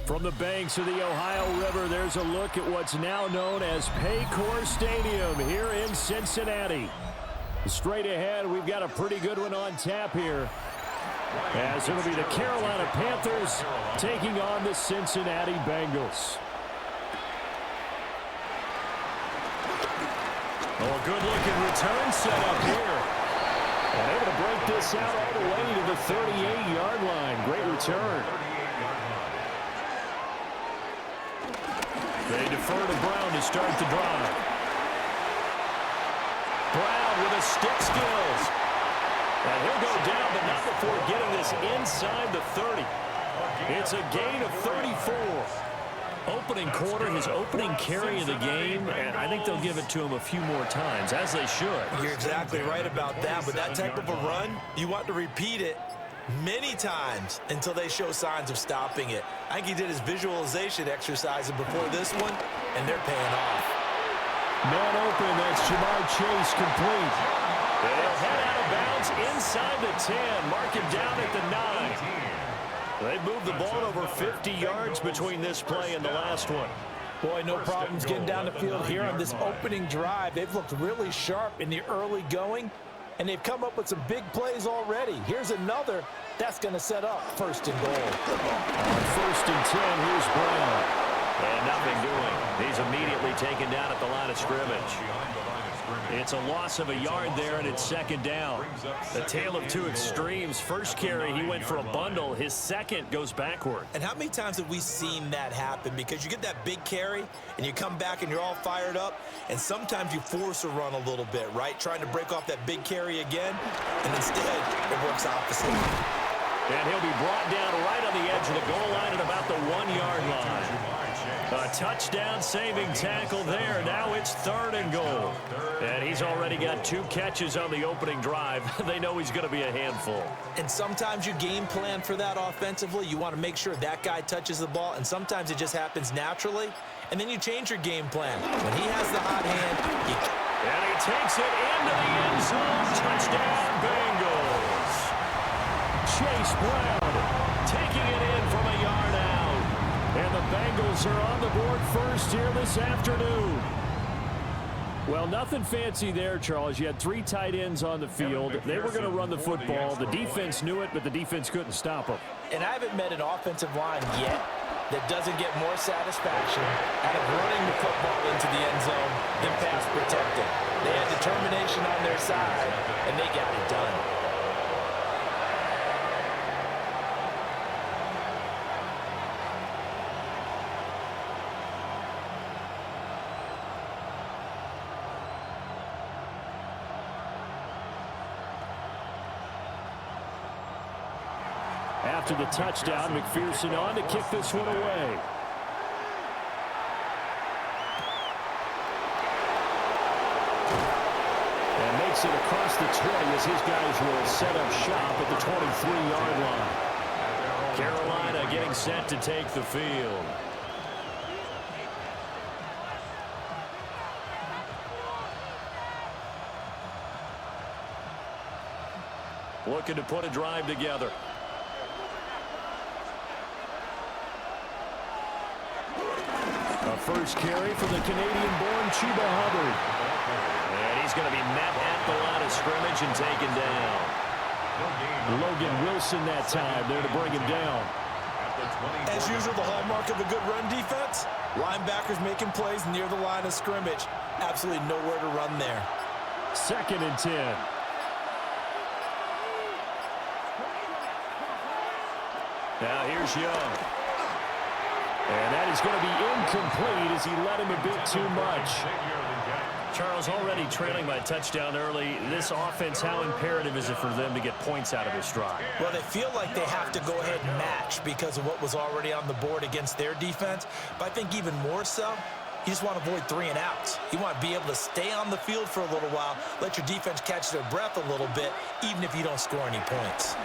From the banks of the Ohio River, there's a look at what's now known as Paycor Stadium here in Cincinnati. Straight ahead, we've got a pretty good one on tap here, as it'll be the Carolina Panthers taking on the Cincinnati Bengals. Oh, a good-looking return set up here. And able to break this out all the way to the 38-yard line. Great return. They defer to Brown to start the drive. Brown with a stick skills. And he'll go down, but not before getting this inside the 30. It's a gain of 34. Opening quarter, his opening carry of the game, and I think they'll give it to him a few more times, as they should. You're exactly right about that. With that type of a run, you want to repeat it many times until they show signs of stopping it. I think he did his visualization exercises before this one, and they're paying off. Man open, that's Jamar Chase complete. They'll head out of bounds inside the 10, mark him down at the 9. They've moved the ball over 50 yards between this play and the last one. Boy, no problems getting down the field here on this opening drive. They've looked really sharp in the early going, and they've come up with some big plays already. Here's another that's going to set up first and goal. On first and 10, here's Brown. And nothing doing. He's immediately taken down at the line of scrimmage. It's a loss of a yard there, and it's second down. The tale of two extremes. First carry, he went for a bundle. His second goes backward. And how many times have we seen that happen? Because you get that big carry, and you come back and you're all fired up, and sometimes you force a run a little bit, right? Trying to break off that big carry again, and instead it works opposite. And he'll be brought down right on the edge of the goal line at about the 1-yard line. A touchdown-saving tackle there. Now it's third and goal. And he's already got 2 catches on the opening drive. They know he's going to be a handful. And sometimes you game plan for that offensively. You want to make sure that guy touches the ball, and sometimes it just happens naturally. And then you change your game plan. When he has the hot hand, and he takes it into the end zone. Touchdown, Bengals. Chase Brown taking it in from a yard out. And the Bengals are on the board first here this afternoon. Well, nothing fancy there, Charles. You had 3 tight ends on the field. They were going to run the football. The defense knew it, but the defense couldn't stop them. And I haven't met an offensive line yet that doesn't get more satisfaction out of running the football into the end zone than pass protecting. They had determination on their side, and they got it done. After the touchdown, McPherson on to kick this one away. And makes it across the 20 as his guys will set up shop at the 23-yard line. Carolina getting set to take the field. Looking to put a drive together. A first carry for the Canadian-born Chuba Hubbard. And he's going to be met at the line of scrimmage and taken down. Logan Wilson that time there to bring him down. As usual, the hallmark of a good run defense, linebackers making plays near the line of scrimmage. Absolutely nowhere to run there. Second and 10. Now here's Young. And that is going to be incomplete as he led him a bit too much. Charles, already trailing by a touchdown early. This offense, how imperative is it for them to get points out of this drive? Well, they feel like they have to go ahead and match because of what was already on the board against their defense. But I think even more so, you just want to avoid 3 and outs. You want to be able to stay on the field for a little while, let your defense catch their breath a little bit, even if you don't score any points.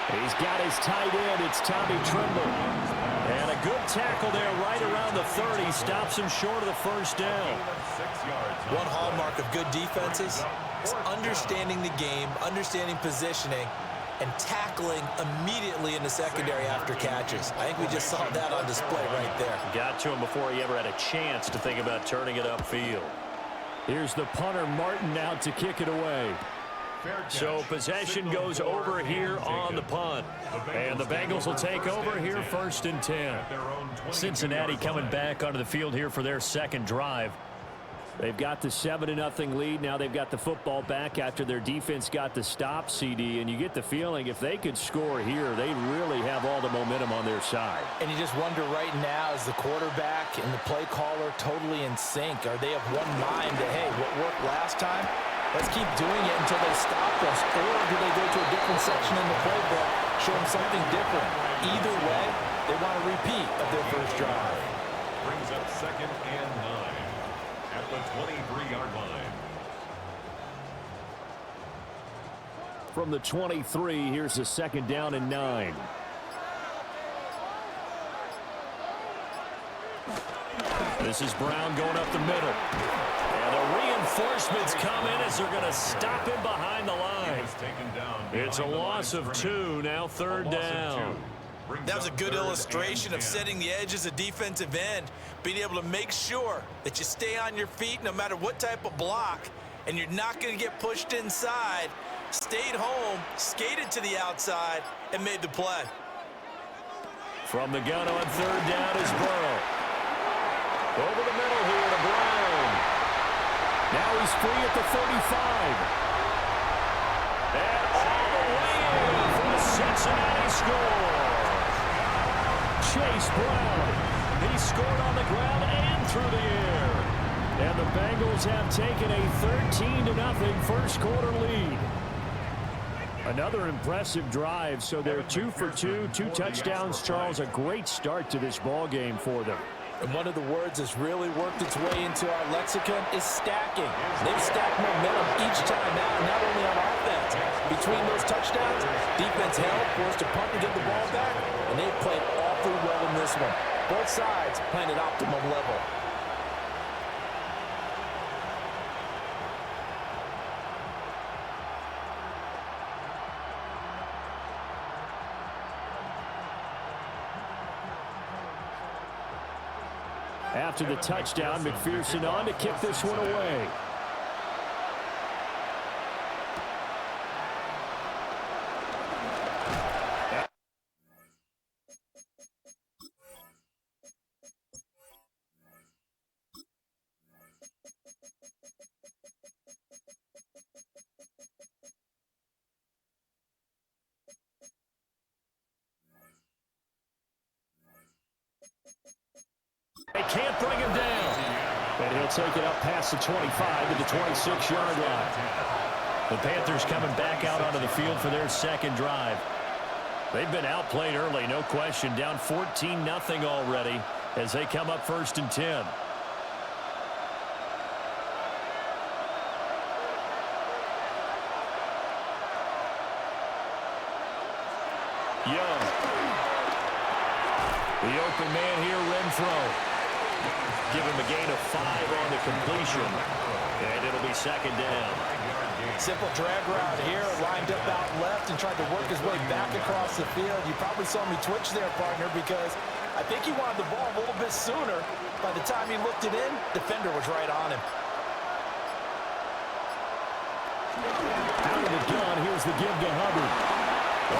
He's got his tight end. It's Tommy Tremble. And a good tackle there right around the 30. Stops him short of the first down. One hallmark of good defenses is understanding the game, understanding positioning, and tackling immediately in the secondary after catches. I think we just saw that on display right there. Got to him before he ever had a chance to think about turning it upfield. Here's the punter, Martin, out to kick it away. So possession goes over here on the punt. And the Bengals will take over here 1st and 10. Cincinnati coming back onto the field here for their second drive. They've got the 7-0 lead. Now they've got the football back after their defense got the stop, CD. And you get the feeling if they could score here, they really have all the momentum on their side. And you just wonder right now, is the quarterback and the play caller totally in sync? Are they of one mind that, hey, what worked last time? Let's keep doing it until they stop us. Or do they go to a different section in the playbook, show them something different? Either way, they want a repeat of their first drive. Brings up 2nd and 9 at the 23-yard line. From the 23, here's a 2nd down and 9. This is Brown going up the middle. And the reinforcements come in as they're going to stop him behind the line. It's a loss of 2, now 3rd down. That was a good illustration of setting the edge as a defensive end, being able to make sure that you stay on your feet no matter what type of block, and you're not going to get pushed inside. Stayed home, skated to the outside, and made the play. From the gun on 3rd down is Burrow. Over the middle here to Brown. Now he's free at the 35. And all the way in for the Cincinnati score. Chase Brown. He scored on the ground and through the air. And the Bengals have taken a 13-0 first quarter lead. Another impressive drive, so they're 2 for 2, 2 touchdowns. Charles, a great start to this ball game for them. And one of the words that's really worked its way into our lexicon is stacking. They've stacked momentum each time out, not only on offense. Between those touchdowns, defense held, forced to punt to get the ball back, and they've played awfully well in this one. Both sides playing at optimum level. After the touchdown, McPherson on to kick this one away. They can't bring him down. And he'll take it up past the 25 to the 26-yard line. The Panthers coming back out onto the field for their second drive. They've been outplayed early, no question. Down 14-0 already as they come up 1st and 10. Young. The open man here, Renfro. Give him a gain of 5 on the completion. And it'll be 2nd down. Simple drag route here, lined up out left and tried to work his way back across the field. You probably saw me twitch there, partner, because I think he wanted the ball a little bit sooner. By the time he looked it in, defender was right on him. Out of the gun, here's the give to Hubbard.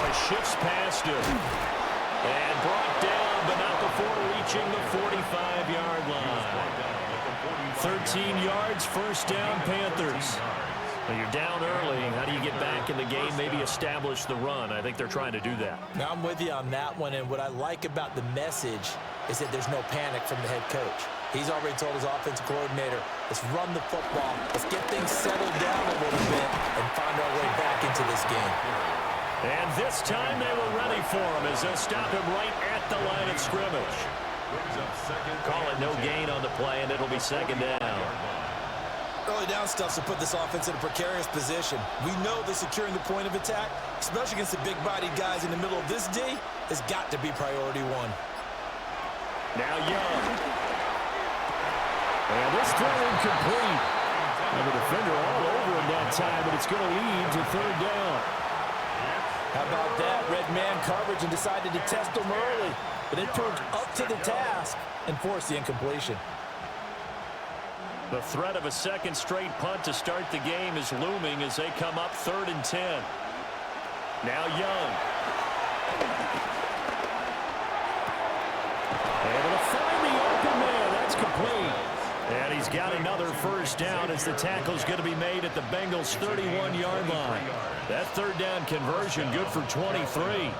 Oh, he shifts past him. And brought down, but not before reaching the 45-yard line. 13 yards, 1st down, Panthers. Well, you're down early. How do you get back in the game, maybe establish the run? I think they're trying to do that. Now, I'm with you on that one, and what I like about the message is that there's no panic from the head coach. He's already told his offensive coordinator, let's run the football, let's get things settled down a little bit and find our way back into this game. And this time they were ready for him as they'll stop him right at the line of scrimmage. Call it no gain on the play, and it'll be 2nd down. Early down stuff to put this offense in a precarious position. We know that securing the point of attack, especially against the big-bodied guys in the middle of this D, has got to be priority 1. Now Young. And this throw incomplete. And the defender all over him that time, but it's going to lead to 3rd down. How about that? Red man coverage and decided to test him early. But it proved up to the task and forced the incompletion. The threat of a second straight punt to start the game is looming as they come up 3rd and 10. Now Young. Able to find the open man. That's complete. And he's got another first down as the tackle's going to be made at the Bengals' 31-yard line. That 3rd down conversion good for 23. You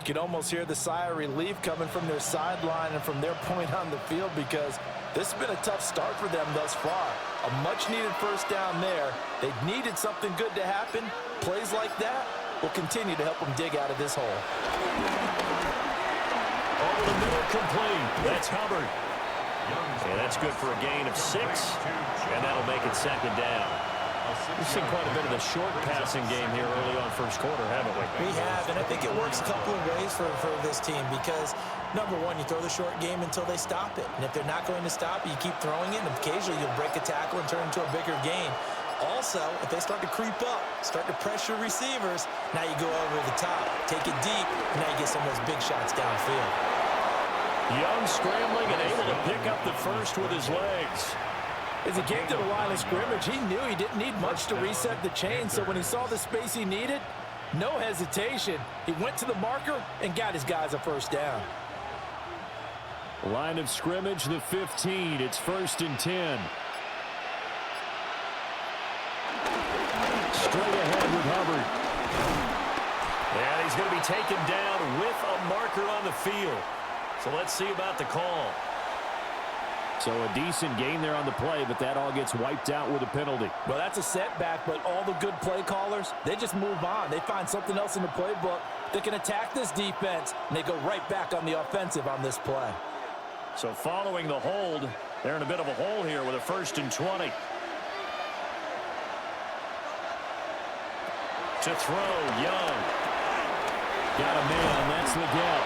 can almost hear the sigh of relief coming from their sideline and from their point on the field because this has been a tough start for them thus far. A much-needed first down there. They needed something good to happen. Plays like that will continue to help them dig out of this hole. Over the middle, complete. That's Hubbard. And that's good for a gain of 6, and that'll make it 2nd down. We've seen quite a bit of the short passing game here early on first quarter, haven't we? We have, and I think it works a couple of ways for this team because, number one, you throw the short game until they stop it. And if they're not going to stop it, you keep throwing it, and occasionally you'll break a tackle and turn it into a bigger gain. Also, if they start to creep up, start to pressure receivers, now you go over the top, take it deep, and now you get some of those big shots downfield. Young scrambling and able to pick up the first with his legs. As he came to the line of scrimmage, he knew he didn't need much to reset the chain, so when he saw the space he needed, no hesitation. He went to the marker and got his guys a first down. Line of scrimmage, the 15. It's 1st and 10. Straight ahead with Hubbard. And he's going to be taken down with a marker on the field. So let's see about the call. So a decent gain there on the play, but that all gets wiped out with a penalty. Well, that's a setback, but all the good play callers, they just move on. They find something else in the playbook that can attack this defense, and they go right back on the offensive on this play. So following the hold, they're in a bit of a hole here with a 1st and 20. To throw, Young. Got a man, that's Leggett.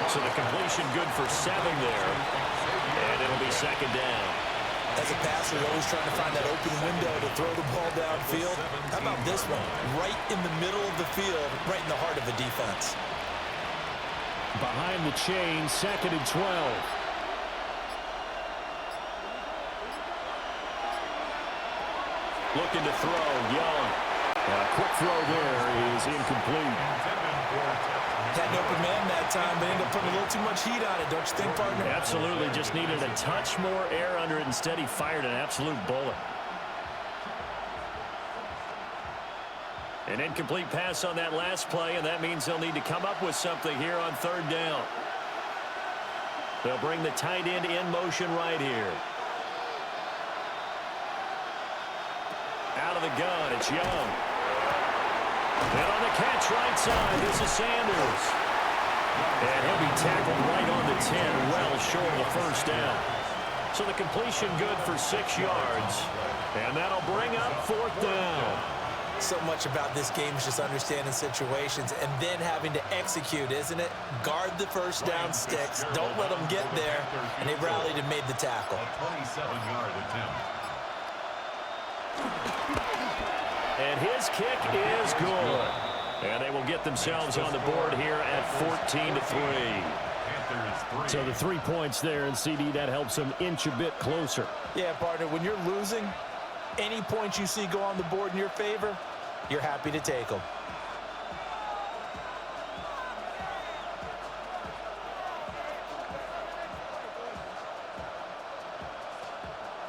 So the completion good for 7 there. And it'll be 2nd down. As a passer, you're always trying to find that open window to throw the ball downfield. How about this one? Right in the middle of the field, right in the heart of the defense. Behind the chain, 2nd and 12. Looking to throw, Young. Quick throw there is incomplete. Had an open man that time, but ended up putting a little too much heat on it, don't you think, partner? Absolutely. Just needed a touch more air under it. Instead, he fired an absolute bullet. An incomplete pass on that last play, and that means they'll need to come up with something here on 3rd down. They'll bring the tight end in motion right here. Out of the gun, it's Young. And on the catch right side, this is Sanders. And he'll be tackled right on the 10, well short of the first down. So the completion good for 6 yards. And that'll bring up 4th down. So much about this game is just understanding situations and then having to execute, isn't it? Guard the first down sticks. Don't let them get there. And they rallied and made the tackle. A 27-yard attempt. And his kick is good. And they will get themselves on the board here at 14-3. So the 3 points there, and CD, that helps them inch a bit closer. Yeah, partner, when you're losing, any points you see go on the board in your favor, you're happy to take them.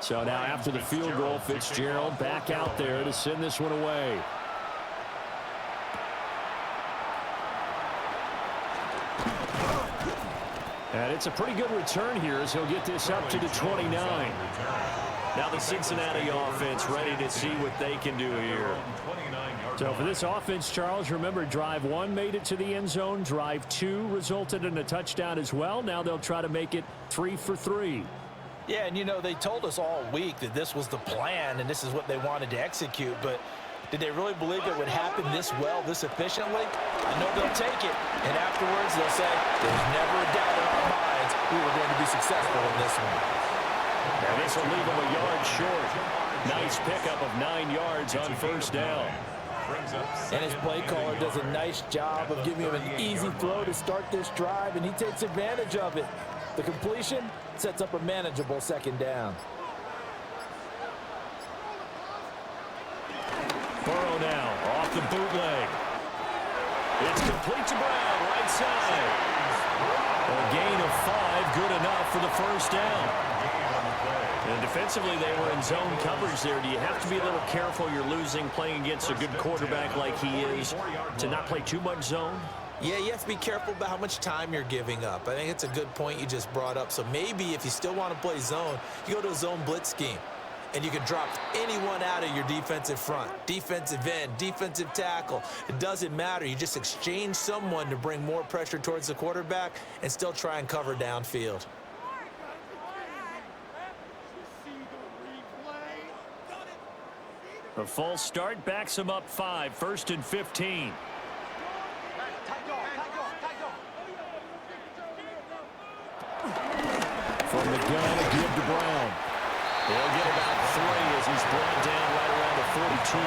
So now after the field goal, Fitzgerald back out there to send this one away. And it's a pretty good return here as he'll get this up to the 29. Now the Cincinnati offense ready to see what they can do here. So for this offense, Charles, remember drive 1 made it to the end zone. Drive 2 resulted in a touchdown as well. Now they'll try to make it 3 for 3. Yeah, and you know, they told us all week that this was the plan and this is what they wanted to execute, but did they really believe it would happen this well, this efficiently? I know they'll take it, and afterwards they'll say, there's never a doubt in our minds we were going to be successful in this one. Now this will leave them a yard short. Nice pickup of 9 yards on first down. And his play caller does a nice job of giving him an easy throw to start this drive, and he takes advantage of it. The completion sets up a manageable second down. Burrow now off the bootleg. It's complete to Brown, right side. A gain of 5, good enough for the first down. And defensively, they were in zone coverage there. Do you have to be a little careful? You're losing playing against a good quarterback like he is to not play too much zone? Yeah, you have to be careful about how much time you're giving up. I think it's a good point you just brought up. So maybe if you still want to play zone, you go to a zone blitz scheme. And you can drop anyone out of your defensive front, defensive end, defensive tackle. It doesn't matter. You just exchange someone to bring more pressure towards the quarterback and still try and cover downfield. A false start backs him up 5, 1st and 15. From the gun, a give to Brown. He'll get about 3 as he's brought down right around the 42.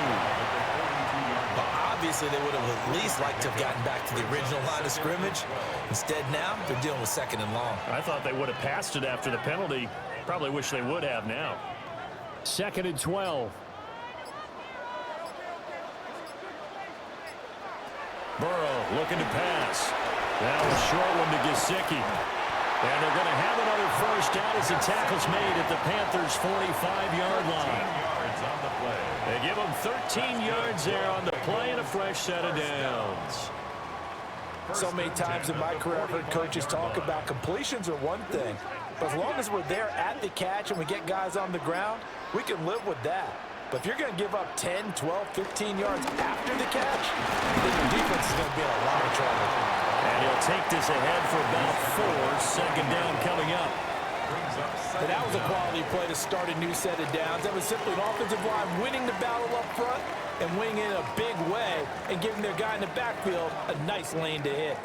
Well, obviously, they would have at least liked to have gotten back to the original line of scrimmage. Instead, now, they're dealing with 2nd and long. I thought they would have passed it after the penalty. Probably wish they would have now. 2nd and 12. Burrow looking to pass. Now a short one to Gesicki. And they're going to have another first down as the tackle's made at the Panthers' 45-yard line. They give them 13 yards there on the play and a fresh set of downs. So many times in my career, I've heard coaches talk about completions are one thing. But as long as we're there at the catch and we get guys on the ground, we can live with that. But if you're going to give up 10, 12, 15 yards after the catch, then your defense is going to be in a lot of trouble. And he'll take this ahead for about 4. 2nd down coming up. And that was a quality play to start a new set of downs. That was simply an offensive line winning the battle up front and winning it in a big way and giving their guy in the backfield a nice lane to hit.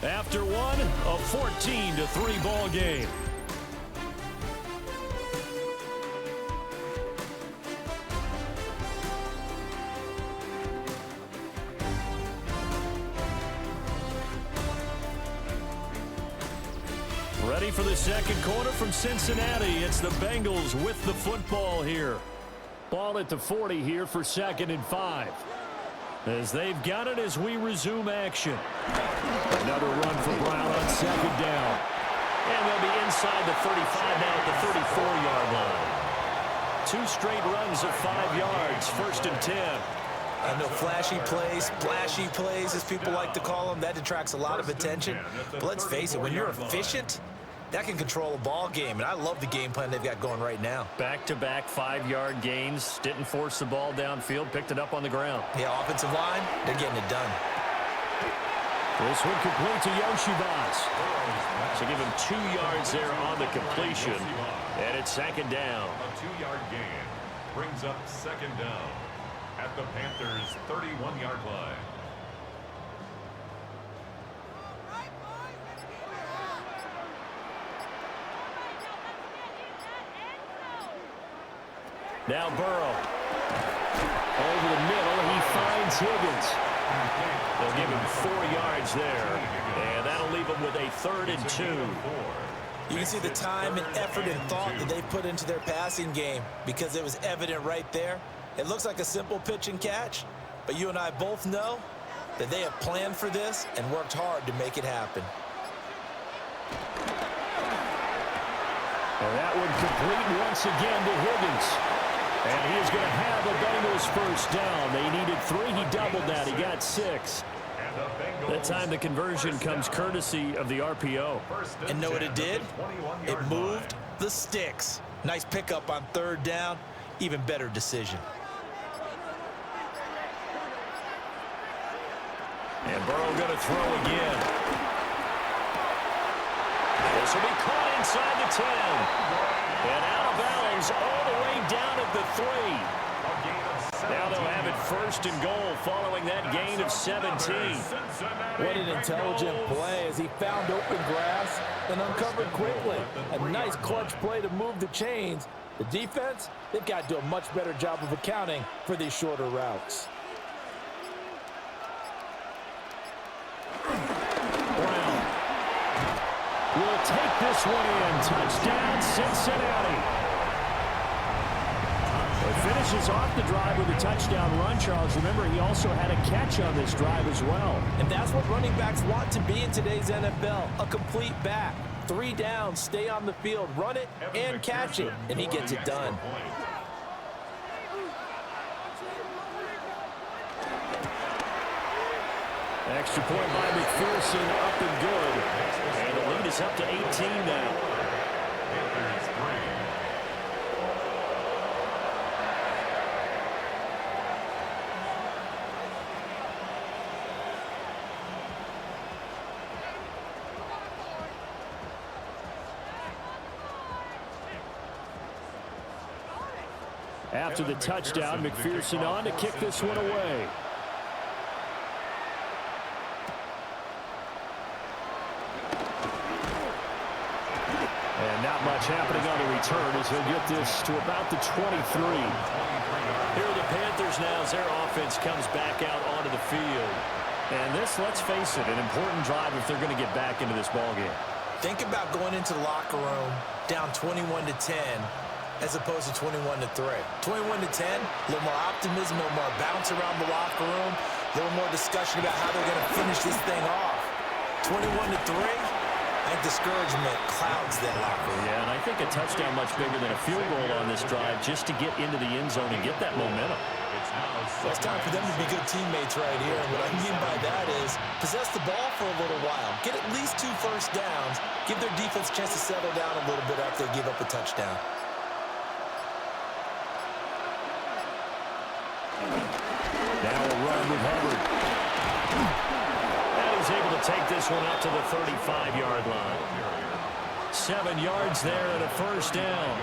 After one, a 14-3 ball game. Ready for the second quarter from Cincinnati. It's the Bengals with the football here. Ball at the 40 here for 2nd and 5. As they've got it as we resume action. Another run for Brown on 2nd down. And they'll be inside the 35 now at the 34-yard line. 2 straight runs of 5 yards, 1st and 10. I know flashy plays, splashy plays, as people like to call them, that detracts a lot of attention. But let's face it, when you're efficient, that can control a ball game. And I love the game plan they've got going right now. Back-to-back 5-yard gains. Didn't force the ball downfield. Picked it up on the ground. Yeah, offensive line, they're getting it done. This one complete to Yoshibas. So give him 2 yards there on the completion. And it's 2nd down. A 2-yard gain brings up 2nd down at the Panthers' 31-yard line. Now Burrow. Over the middle, he finds Higgins. They'll give him 4 yards there. And that'll leave him with a 3rd and 2. You can see the time and effort and thought that they put into their passing game because it was evident right there. It looks like a simple pitch and catch, but you and I both know that they have planned for this and worked hard to make it happen. And that one complete once again to Higgins. And he is going to have the Bengals first down. They needed 3. He doubled that. He got 6. That time the conversion comes courtesy of the RPO. And know what it did? It moved the sticks. Nice pickup on 3rd down. Even better decision. And Burrow going to throw again. This will be caught inside the 10. And out of bounds all the way down at the 3. Now they'll have it first and goal following that gain of 17. What an intelligent play as he found open grass and uncovered quickly. A nice clutch play to move the chains. The defense, they've got to do a much better job of accounting for these shorter routes. Brown will take this one in. Touchdown, Cincinnati. Finishes off the drive with a touchdown run, Charles. Remember, he also had a catch on this drive as well. And that's what running backs want to be in today's NFL, a complete back. 3 downs, stay on the field, run it, and catch it, and he gets it done. Extra point by McPherson, up and good. And the lead is up to 18 now. After the touchdown, McPherson on to kick this one away. And not much happening on the return as he'll get this to about the 23. Here are the Panthers now as their offense comes back out onto the field. And this, let's face it, an important drive if they're going to get back into this ballgame. Think about going into the locker room down 21-10. As opposed to 21-3. 21-10, a little more optimism, a little more bounce around the locker room, a little more discussion about how they're going to finish this thing off. 21-3, I think discouragement clouds that locker room. Yeah, and I think a touchdown much bigger than a field goal on this drive just to get into the end zone and get that momentum. Well, it's time for them to be good teammates right here. And what I mean by that is possess the ball for a little while. Get at least 2 first downs. Give their defense a chance to settle down a little bit after they give up a touchdown. Now a run with Hubbard. And he's able to take this one up to the 35-yard line. 7 yards there and a first down.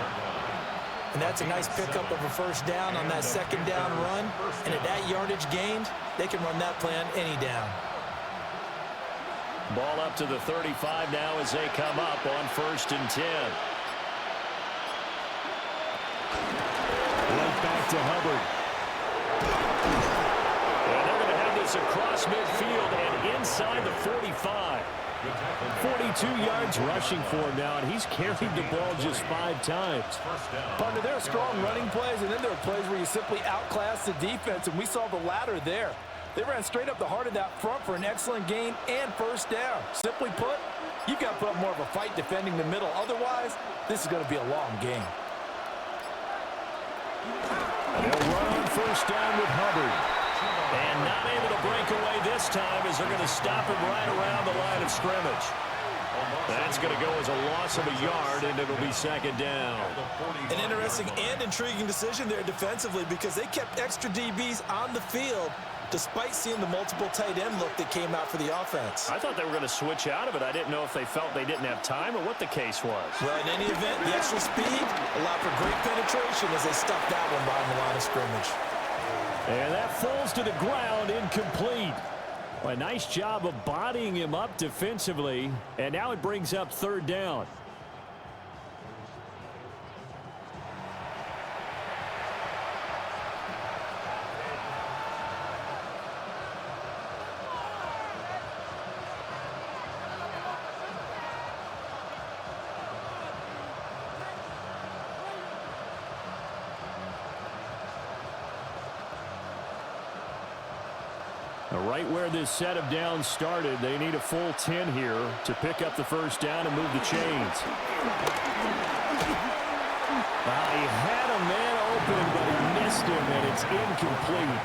And that's a nice pickup of a first down on that second down run. And at that yardage gained, they can run that play on any down. Ball up to the 35 now as they come up on 1st and 10. Right back to Hubbard. And they're going to have this across midfield and inside the 45. 42 yards rushing for him now, and he's carried the ball just 5 times. Partner, there are strong running plays, and then there are plays where you simply outclass the defense, and we saw the latter there. They ran straight up the heart of that front for an excellent gain and first down. Simply put, you've got to put up more of a fight defending the middle. Otherwise, this is going to be a long game. They'll run on first down with Hubbard. And not able to break away this time as they're going to stop him right around the line of scrimmage. That's going to go as a loss of a yard, and it'll be 2nd down. An interesting and intriguing decision there defensively because they kept extra DBs on the field despite seeing the multiple tight end look that came out for the offense. I thought they were going to switch out of it. I didn't know if they felt they didn't have time or what the case was. Well, in any event, the extra speed allowed for great penetration as they stuffed that one behind the line of scrimmage. And that falls to the ground, incomplete. Well, a nice job of bodying him up defensively, and now it brings up 3rd down. Right where this set of downs started, they need a full 10 here to pick up the first down and move the chains. He had a man open, but he missed him, and it's incomplete.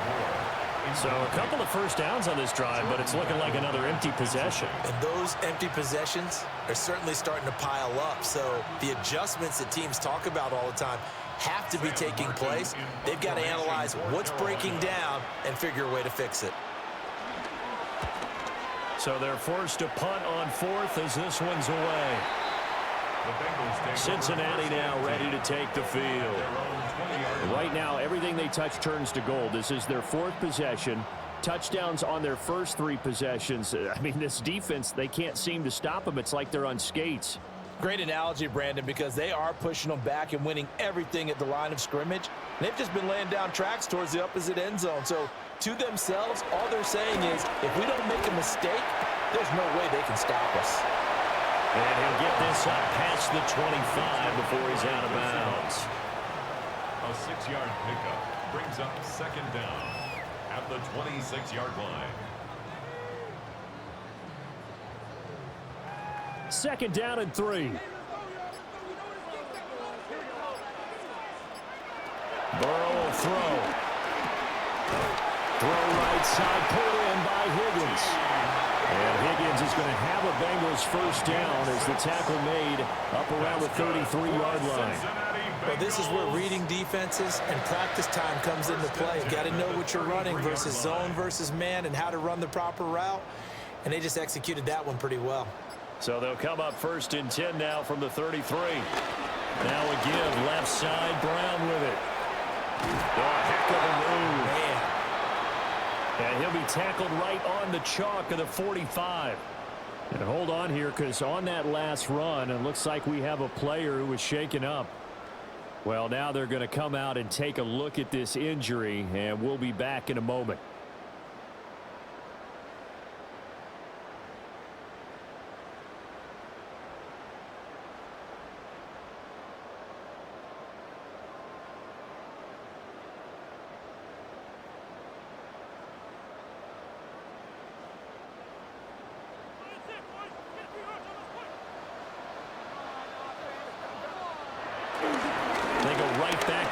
So a couple of first downs on this drive, but it's looking like another empty possession. And those empty possessions are certainly starting to pile up. So the adjustments that teams talk about all the time have to be taking place. They've got to analyze what's breaking down and figure a way to fix it. So they're forced to punt on 4th as this one's away. Cincinnati now ready to take the field. Right now, everything they touch turns to gold. This is their 4th possession. Touchdowns on their first 3 possessions. I mean, this defense, they can't seem to stop them. It's like they're on skates. Great analogy, Brandon, because they are pushing them back and winning everything at the line of scrimmage. They've just been laying down tracks towards the opposite end zone. So to themselves, all they're saying is, if we don't make a mistake, there's no way they can stop us. And he'll get this up past the 25 before he's out of bounds. A 6-yard pickup brings up 2nd down at the 26-yard line. 2nd down and 3. Burrow will throw. Throw right side, pulled in by Higgins. And Higgins is going to have a Bengals first down as the tackle made up around the 33-yard line. Well, this is where reading defenses and practice time comes into play. Got to know what you're running versus zone versus man and how to run the proper route. And they just executed that one pretty well. So they'll come up 1st and 10 now from the 33. Now a give left side, Brown with it. Oh, heck of a move. Man. And he'll be tackled right on the chalk of the 45. And hold on here, because on that last run, it looks like we have a player who was shaken up. Well, now they're going to come out and take a look at this injury, and we'll be back in a moment.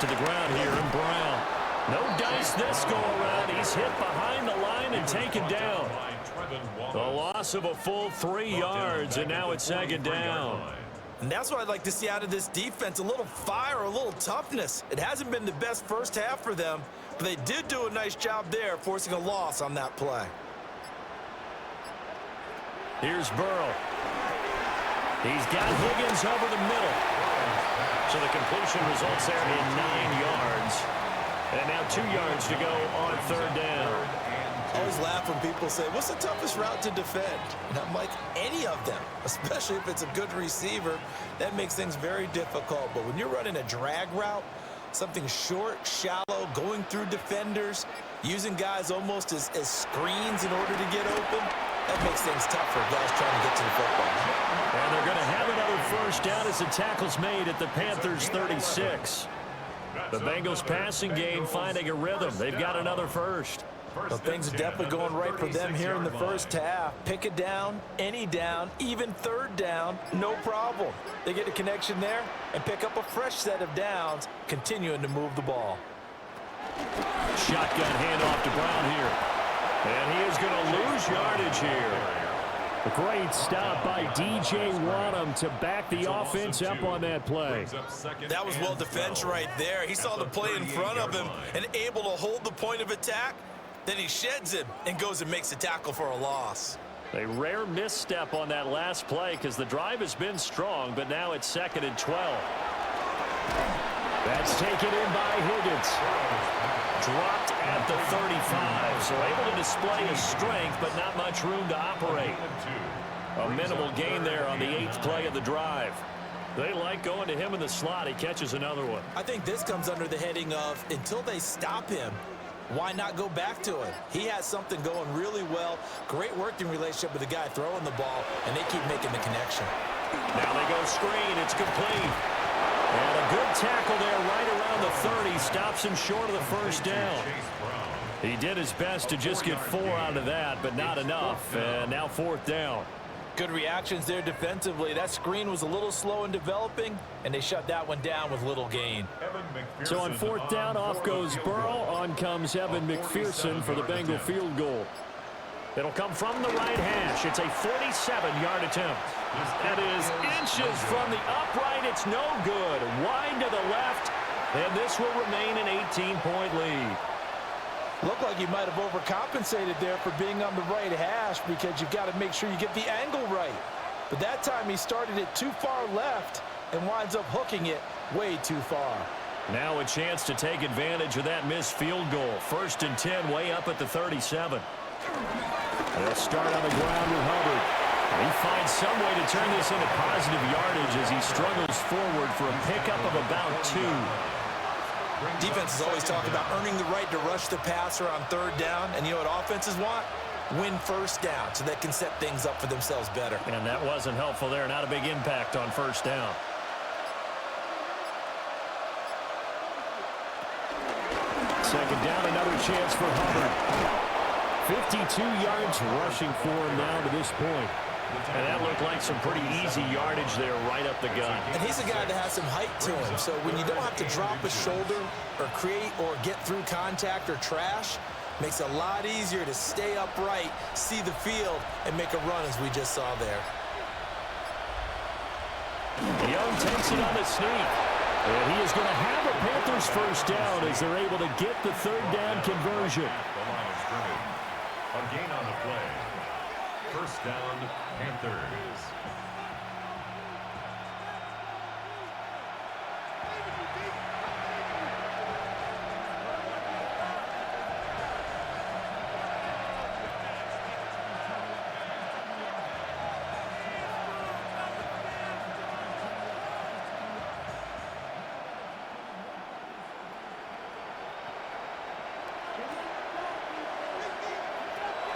To the ground here, and Brown. No dice this go around. He's hit behind the line and taken down. The loss of a full 3 yards, and now it's 2nd down. And that's what I'd like to see out of this defense, a little fire, a little toughness. It hasn't been the best first half for them, but they did do a nice job there, forcing a loss on that play. Here's Burrow. He's got Higgins over the middle. So the completion results there in 9 yards. And now 2 yards to go on 3rd down. I always laugh when people say, what's the toughest route to defend? And I'm like, any of them, especially if it's a good receiver. That makes things very difficult. But when you're running a drag route, something short, shallow, going through defenders, using guys almost as screens in order to get open, that makes things tough for guys trying to get to the football. And they're going to have another first down as the tackle's made at the Panthers' 36. The Bengals passing game finding a rhythm. They've got another first. Well, things are definitely going right for them here in the first half. Pick a down, any down, even 3rd down, no problem. They get a connection there and pick up a fresh set of downs, continuing to move the ball. Shotgun handoff to Brown here. And he is going to lose yardage here. A great stop by D.J. Waddam to back the offense up on that play. That was well defense right there. He saw the play in front of him and able to hold the point of attack. Then he sheds him and goes and makes a tackle for a loss. A rare misstep on that last play because the drive has been strong, but now it's 2nd and 12. That's taken in by Higgins. Dropped at the 35, so able to display his strength, but not much room to operate. A minimal gain there on the 8th play of the drive. They like going to him in the slot. He catches another one. I think this comes under the heading of, until they stop him, why not go back to it? He has something going really well. Great working relationship with the guy throwing the ball, and they keep making the connection. Now they go screen. It's complete. And a good tackle there right around the 30. Stops him short of the first down. He did his best to just get 4 out of that, but not enough. And now 4th down. Good reactions there defensively. That screen was a little slow in developing, and they shut that one down with little gain. So on 4th down, off goes Burrow. On comes Evan McPherson for the Bengal field goal. It'll come from the right hash. It's a 47-yard attempt. That is inches from the upright. It's no good. Wide to the left, and this will remain an 18-point lead. Looked like you might have overcompensated there for being on the right hash because you've got to make sure you get the angle right. But that time he started it too far left and winds up hooking it way too far. Now a chance to take advantage of that missed field goal. 1st and 10, way up at the 37. They'll start on the ground with Hubbard. He finds some way to turn this into positive yardage as he struggles forward for a pickup of about 2. Defenses always talk about earning the right to rush the passer on 3rd down. And you know what offenses want? Win 1st down so they can set things up for themselves better. And that wasn't helpful there. Not a big impact on 1st down. Second down, another chance for Hubbard. 52 yards rushing for him now to this point. And that looked like some pretty easy yardage there right up the gut. And he's a guy that has some height to him. So when you don't have to drop a shoulder or create or get through contact or trash, makes it a lot easier to stay upright, see the field, and make a run as we just saw there. Young takes it on the sneak. And he is going to have a Panthers 1st down as they're able to get the 3rd down conversion. The line of scrimmage. A gain on the play. 1st down, Panthers.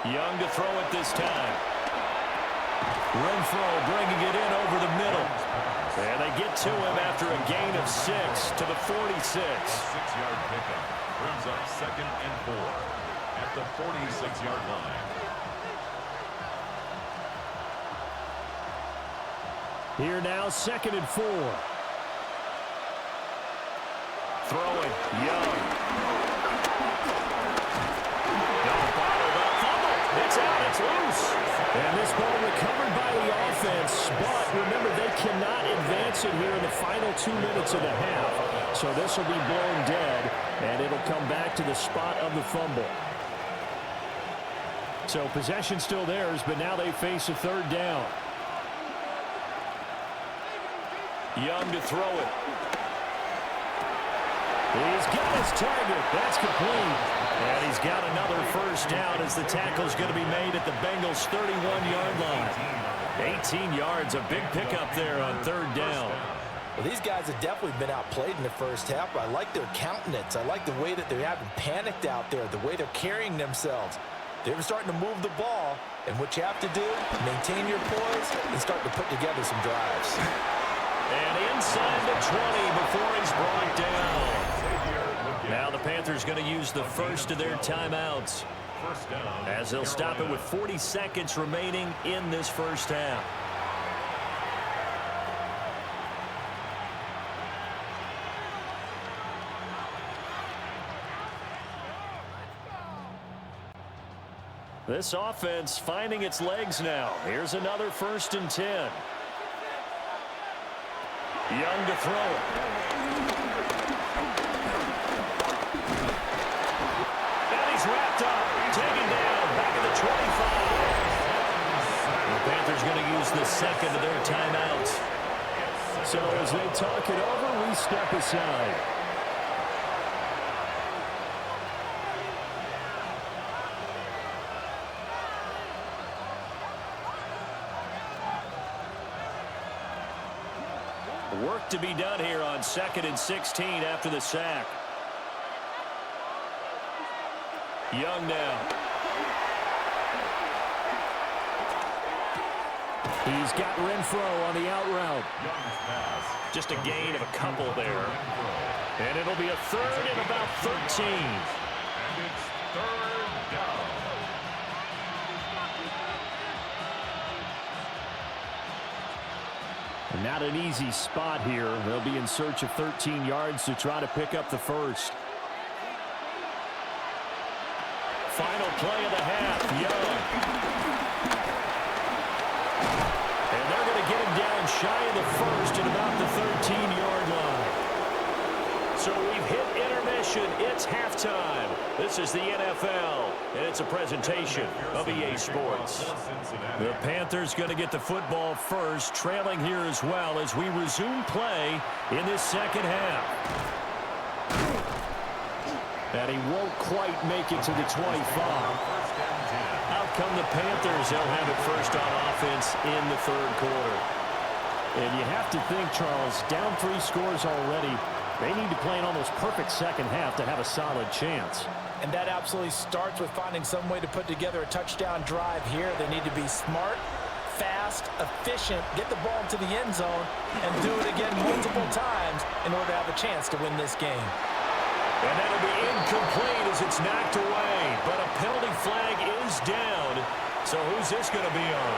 Young to throw it this time. Renfro bringing it in over the middle. And they get to him after a gain of 6 to the 46. A 6-yard pickup brings up 2nd and 4 at the 46-yard line. Here now, 2nd and 4. Throwing, Young. It's out, it's loose. And this ball recovered by the offense, but remember, they cannot advance it here in the final 2 minutes of the half. So this will be blown dead, and it'll come back to the spot of the fumble. So possession still theirs, but now they face a 3rd down. Young to throw it. He's got his target. That's complete. And he's got another 1st down as the tackle's going to be made at the Bengals' 31-yard line. 18 yards, a big pickup there on 3rd down. Well, these guys have definitely been outplayed in the 1st half, but I like their countenance. I like the way that they haven't panicked out there, the way they're carrying themselves. They're starting to move the ball, and what you have to do, maintain your poise and start to put together some drives. And inside the 20 before he's brought down. Now the Panthers going to use the 1st of their timeouts as they'll stop it with 40 seconds remaining in this 1st half. This offense finding its legs now. Here's another 1st and 10. Young to throw it. Wrapped up, taken down, back at the 25. The Panthers going to use the 2nd of their timeouts. So as they talk it over, we step aside. Work to be done here on 2nd and 16 after the sack. Young now. He's got Renfro on the out route. Just a gain of a couple there. And it'll be a 3rd and about 13. And it's 3rd down. And not an easy spot here. They'll be in search of 13 yards to try to pick up the 1st. Final play of the half, Young. And they're going to get him down shy of the 1st at about the 13-yard line. So we've hit intermission. It's halftime. This is the NFL, and it's a presentation of EA Sports. The Panthers going to get the football first, trailing here as well as we resume play in this 2nd half. And he won't quite make it to the 25. Out come the Panthers. They'll have it first on offense in the third quarter. And you have to think, Charles, down 3 scores already. They need to play an almost perfect second half to have a solid chance. And that absolutely starts with finding some way to put together a touchdown drive here. They need to be smart, fast, efficient, get the ball into the end zone, and do it again multiple times in order to have a chance to win this game. And that'll be incomplete as it's knocked away. But a penalty flag is down. So who's this going to be on?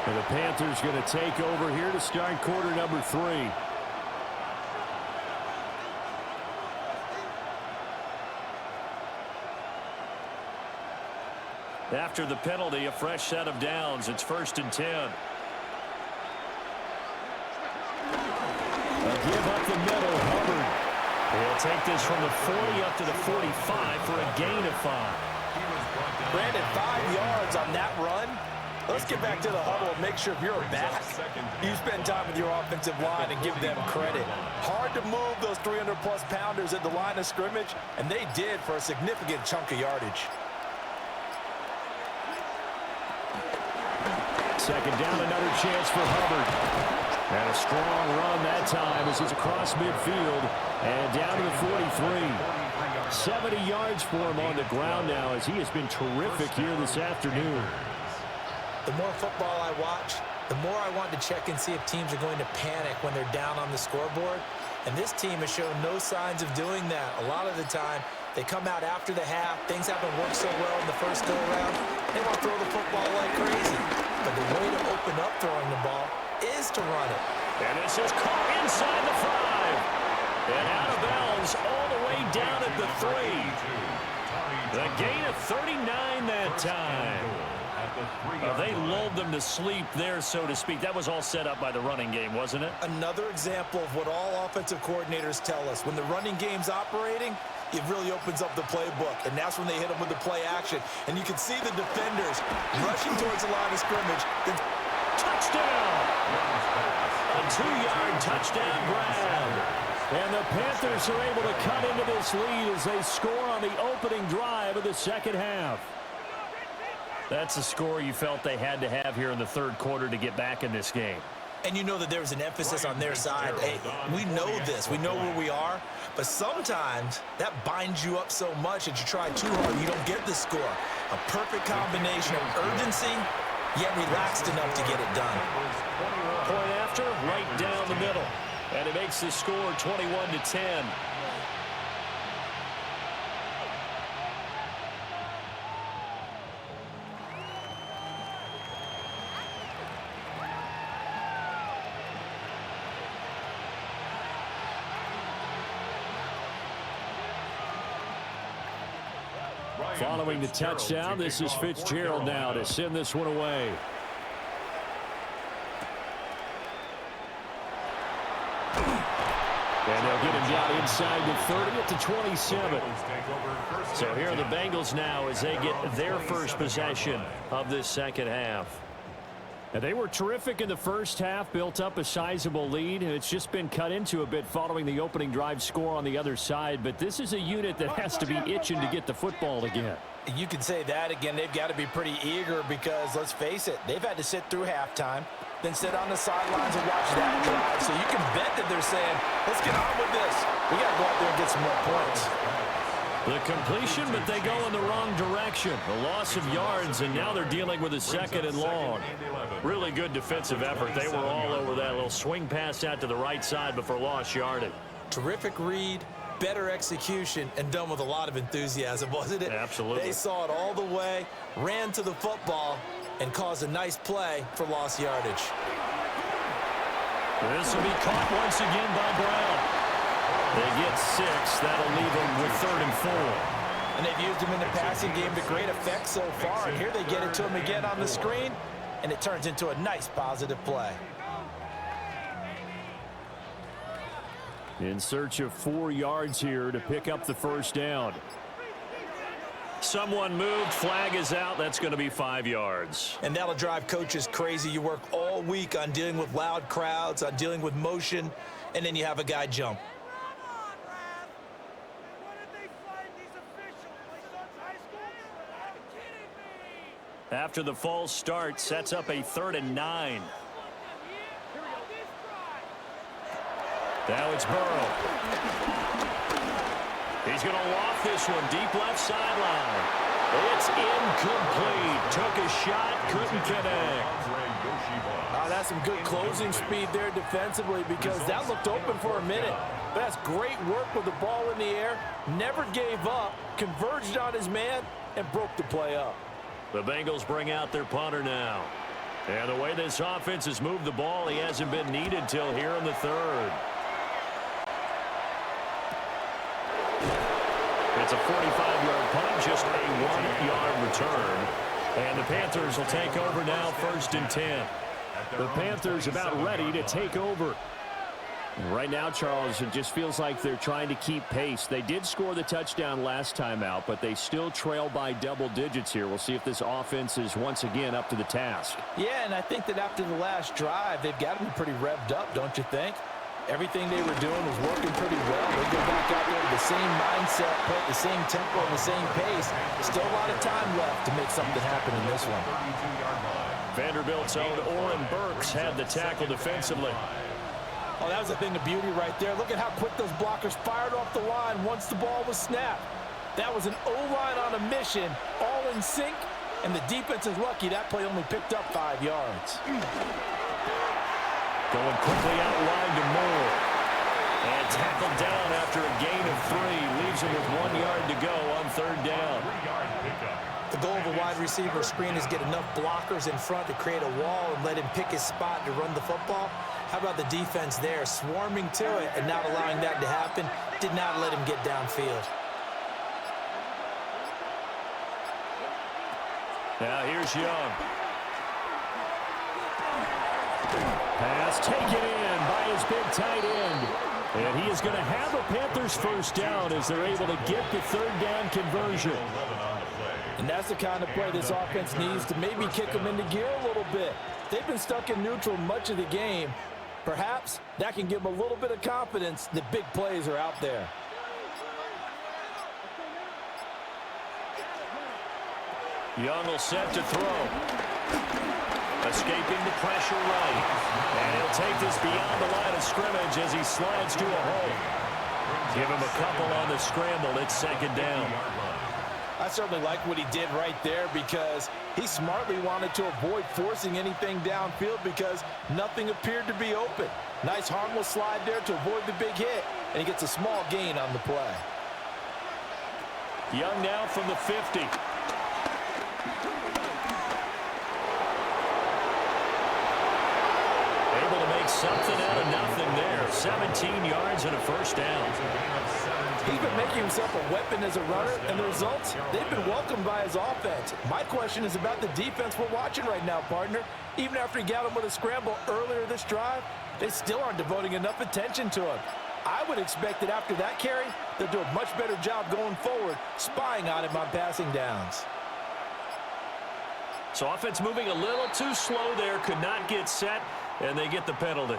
And the Panthers going to take over here to start quarter number 3. After the penalty, a fresh set of downs. It's 1st and 10. They'll give up the middle. Hubbard. He'll take this from the 40 up to the 45 for a gain of 5. Brandon, 5 yards on that run. Let's get back to the huddle and make sure if you're back, you spend time with your offensive line and give them credit. Hard to move those 300-plus pounders at the line of scrimmage, and they did for a significant chunk of yardage. Second down, another chance for Hubbard. And a strong run that time as he's across midfield and down to the 43. 70 yards for him on the ground now as he has been terrific here this afternoon. The more football I watch, the more I want to check and see if teams are going to panic when they're down on the scoreboard. And this team has shown no signs of doing that. A lot of the time, they come out after the half. Things haven't worked so well in the first go-around. They want to throw the football like crazy. But the way to open up throwing the ball is to run it. And this is caught inside the 5. And out of bounds all the way down at the 3. The gain of 39 that time. They lulled them to sleep there, so to speak. That was all set up by the running game, wasn't it? Another example of what all offensive coordinators tell us. When the running game's operating, it really opens up the playbook, and that's when they hit them with the play action. And you can see the defenders rushing towards the line of scrimmage. Touchdown! A 2-yard touchdown grab. And the Panthers are able to cut into this lead as they score on the opening drive of the second half. That's a score you felt they had to have here in the third quarter to get back in this game. And you know that there was an emphasis on their side. Hey, we know this. We know where we are. But sometimes that binds you up so much that you try too hard, you don't get the score. A perfect combination of urgency, yet relaxed enough to get it done. Point after, right down the middle. And it makes the score 21-10. Following the touchdown, this is Fitzgerald now to send this one away. And they'll get him down inside the 30 at the 27. So here are the Bengals now as they get their first possession of this second half. And they were terrific in the first half, built up a sizable lead, and it's just been cut into a bit following the opening drive score on the other side. But this is a unit that has to be itching to get the football again. You can say that again. They've got to be pretty eager because, let's face it, they've had to sit through halftime, then sit on the sidelines and watch that drive. So you can bet that they're saying, let's get on with this. We got to go out there and get some more points. The completion, but they go in the wrong direction. A loss of yards, and now they're dealing with a second and long. Really good defensive effort. They were all over that little swing pass out to the right side before lost yardage. Terrific read, better execution, and done with a lot of enthusiasm, wasn't it? Absolutely. They saw it all the way, ran to the football, and caused a nice play for lost yardage. This will be caught once again by Brown. They get 6. That'll leave them with 3rd and 4. And they've used him in the passing game to great effect so far. And here they get it to him again on the screen, and it turns into a nice positive play. In search of 4 yards here to pick up the first down. Someone moved. Flag is out. That's going to be 5 yards. And that'll drive coaches crazy. You work all week on dealing with loud crowds, on dealing with motion, and then you have a guy jump. After the false start, sets up a 3rd and 9. Now it's Burrow. He's going to loft this one deep left sideline. It's incomplete. Took a shot, couldn't connect. That's some good closing speed there defensively because that looked open for a minute. But that's great work with the ball in the air. Never gave up, converged on his man, and broke the play up. The Bengals bring out their punter now. And the way this offense has moved the ball, he hasn't been needed till here in the 3rd. It's a 45-yard punt, just a 1-yard return. And the Panthers will take over now, 1st and 10. The Panthers about ready to take over. Right now, Charles, it just feels like they're trying to keep pace. They did score the touchdown last time out, but they still trail by double digits here. We'll see if this offense is once again up to the task. Yeah, and I think that after the last drive, they've got to be pretty revved up, don't you think? Everything they were doing was working pretty well. They go back out there with the same mindset, put the same tempo and the same pace. Still a lot of time left to make something happen in this one. Vanderbilt's own Oren Burks had the tackle defensively. Oh, that was a thing of beauty right there. Look at how quick those blockers fired off the line once the ball was snapped. That was an O-line on a mission, all in sync, and the defense is lucky that play only picked up 5 yards. Going quickly out wide to Moore. And tackled down after a gain of 3. Leaves him with 1 yard to go on 3rd down. The goal of a wide receiver screen is get enough blockers in front to create a wall and let him pick his spot to run the football. How about the defense there, swarming to it and not allowing that to happen? Did not let him get downfield. Now here's Young. Pass taken in by his big tight end. And he is going to have a Panthers 1st down as they're able to get the 3rd down conversion. And that's the kind of play this offense needs to maybe kick them into gear a little bit. They've been stuck in neutral much of the game. Perhaps that can give them a little bit of confidence that big plays are out there. Young will set to throw. Escaping the pressure right. And he'll take this beyond the line of scrimmage as he slides to a hole. Give him a couple on the scramble. It's 2nd down. I certainly like what he did right there because he smartly wanted to avoid forcing anything downfield because nothing appeared to be open. Nice harmless slide there to avoid the big hit, and he gets a small gain on the play. Young now from the 50. Able to make something out of nothing there. 17 yards and a 1st down. He's been making himself a weapon as a runner, and the results, they've been welcomed by his offense. My question is about the defense we're watching right now, partner. Even after he got him with a scramble earlier this drive, they still aren't devoting enough attention to him. I would expect that after that carry, they'll do a much better job going forward, spying on him on passing downs. So offense moving a little too slow there, could not get set, and they get the penalty.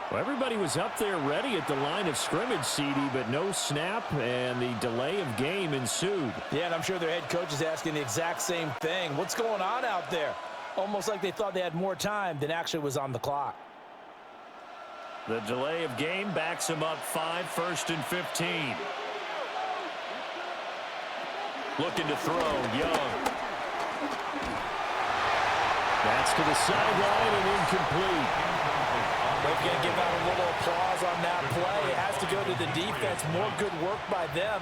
Well, everybody was up there ready at the line of scrimmage, CD, but no snap, and the delay of game ensued. Yeah, and I'm sure their head coach is asking the exact same thing. What's going on out there? Almost like they thought they had more time than actually was on the clock. The delay of game backs him up 5, 1st and 15. Looking to throw, Young. That's to the sideline and incomplete. They're going to give out a little applause on that play. It has to go to the defense. More good work by them.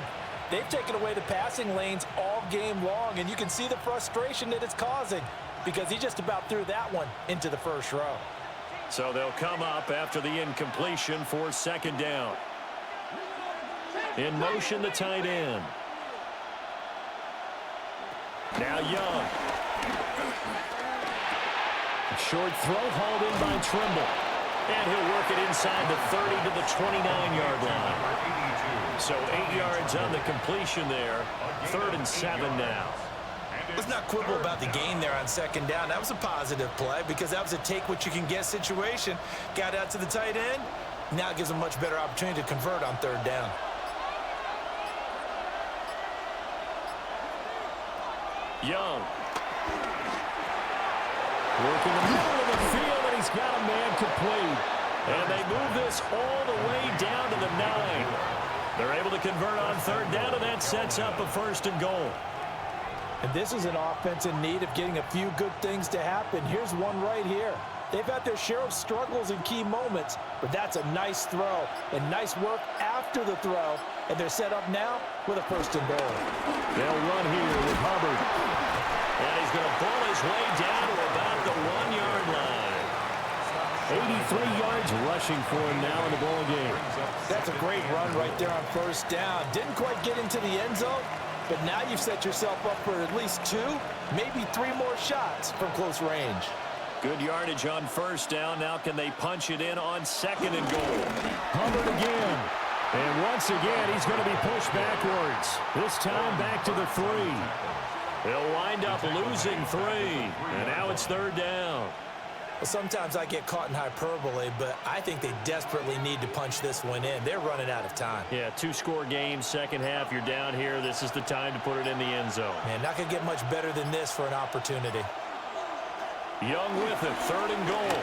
They've taken away the passing lanes all game long, and you can see the frustration that it's causing because he just about threw that one into the 1st row. So they'll come up after the incompletion for 2nd down. In motion, the tight end. Now Young. A short throw hauled in by Trimble. And he'll work it inside the 30 to the 29-yard line. So 8 yards on the completion there. 3rd and 7 now. Let's not quibble about the gain there on 2nd down. That was a positive play because that was a take-what-you-can-get situation. Got out to the tight end. Now it gives them a much better opportunity to convert on 3rd down. Young. Working the middle of the field, and he's got a man complete. And they move this all the way down to the 9. They're able to convert on third down, and that sets up a 1st and goal. And this is an offense in need of getting a few good things to happen. Here's one right here. They've had their share of struggles in key moments, but that's a nice throw and nice work after the throw. And they're set up now with a 1st and goal. They'll run here with Hubbard. And he's going to pull his way down to about the 1-yard line. 83 yards rushing for him now in the ball game. That's a great run right there on 1st down. Didn't quite get into the end zone, but now you've set yourself up for at least 2, maybe 3 more shots from close range. Good yardage on 1st down. Now can they punch it in on 2nd and goal? Hubbard again. And once again, he's going to be pushed backwards. This time back to the 3. They'll wind up losing 3. And now it's 3rd down. Well, sometimes I get caught in hyperbole, but I think they desperately need to punch this one in. They're running out of time. Yeah, 2-score game, second half. You're down here. This is the time to put it in the end zone. Man, not going to get much better than this for an opportunity. Young with it, 3rd and goal.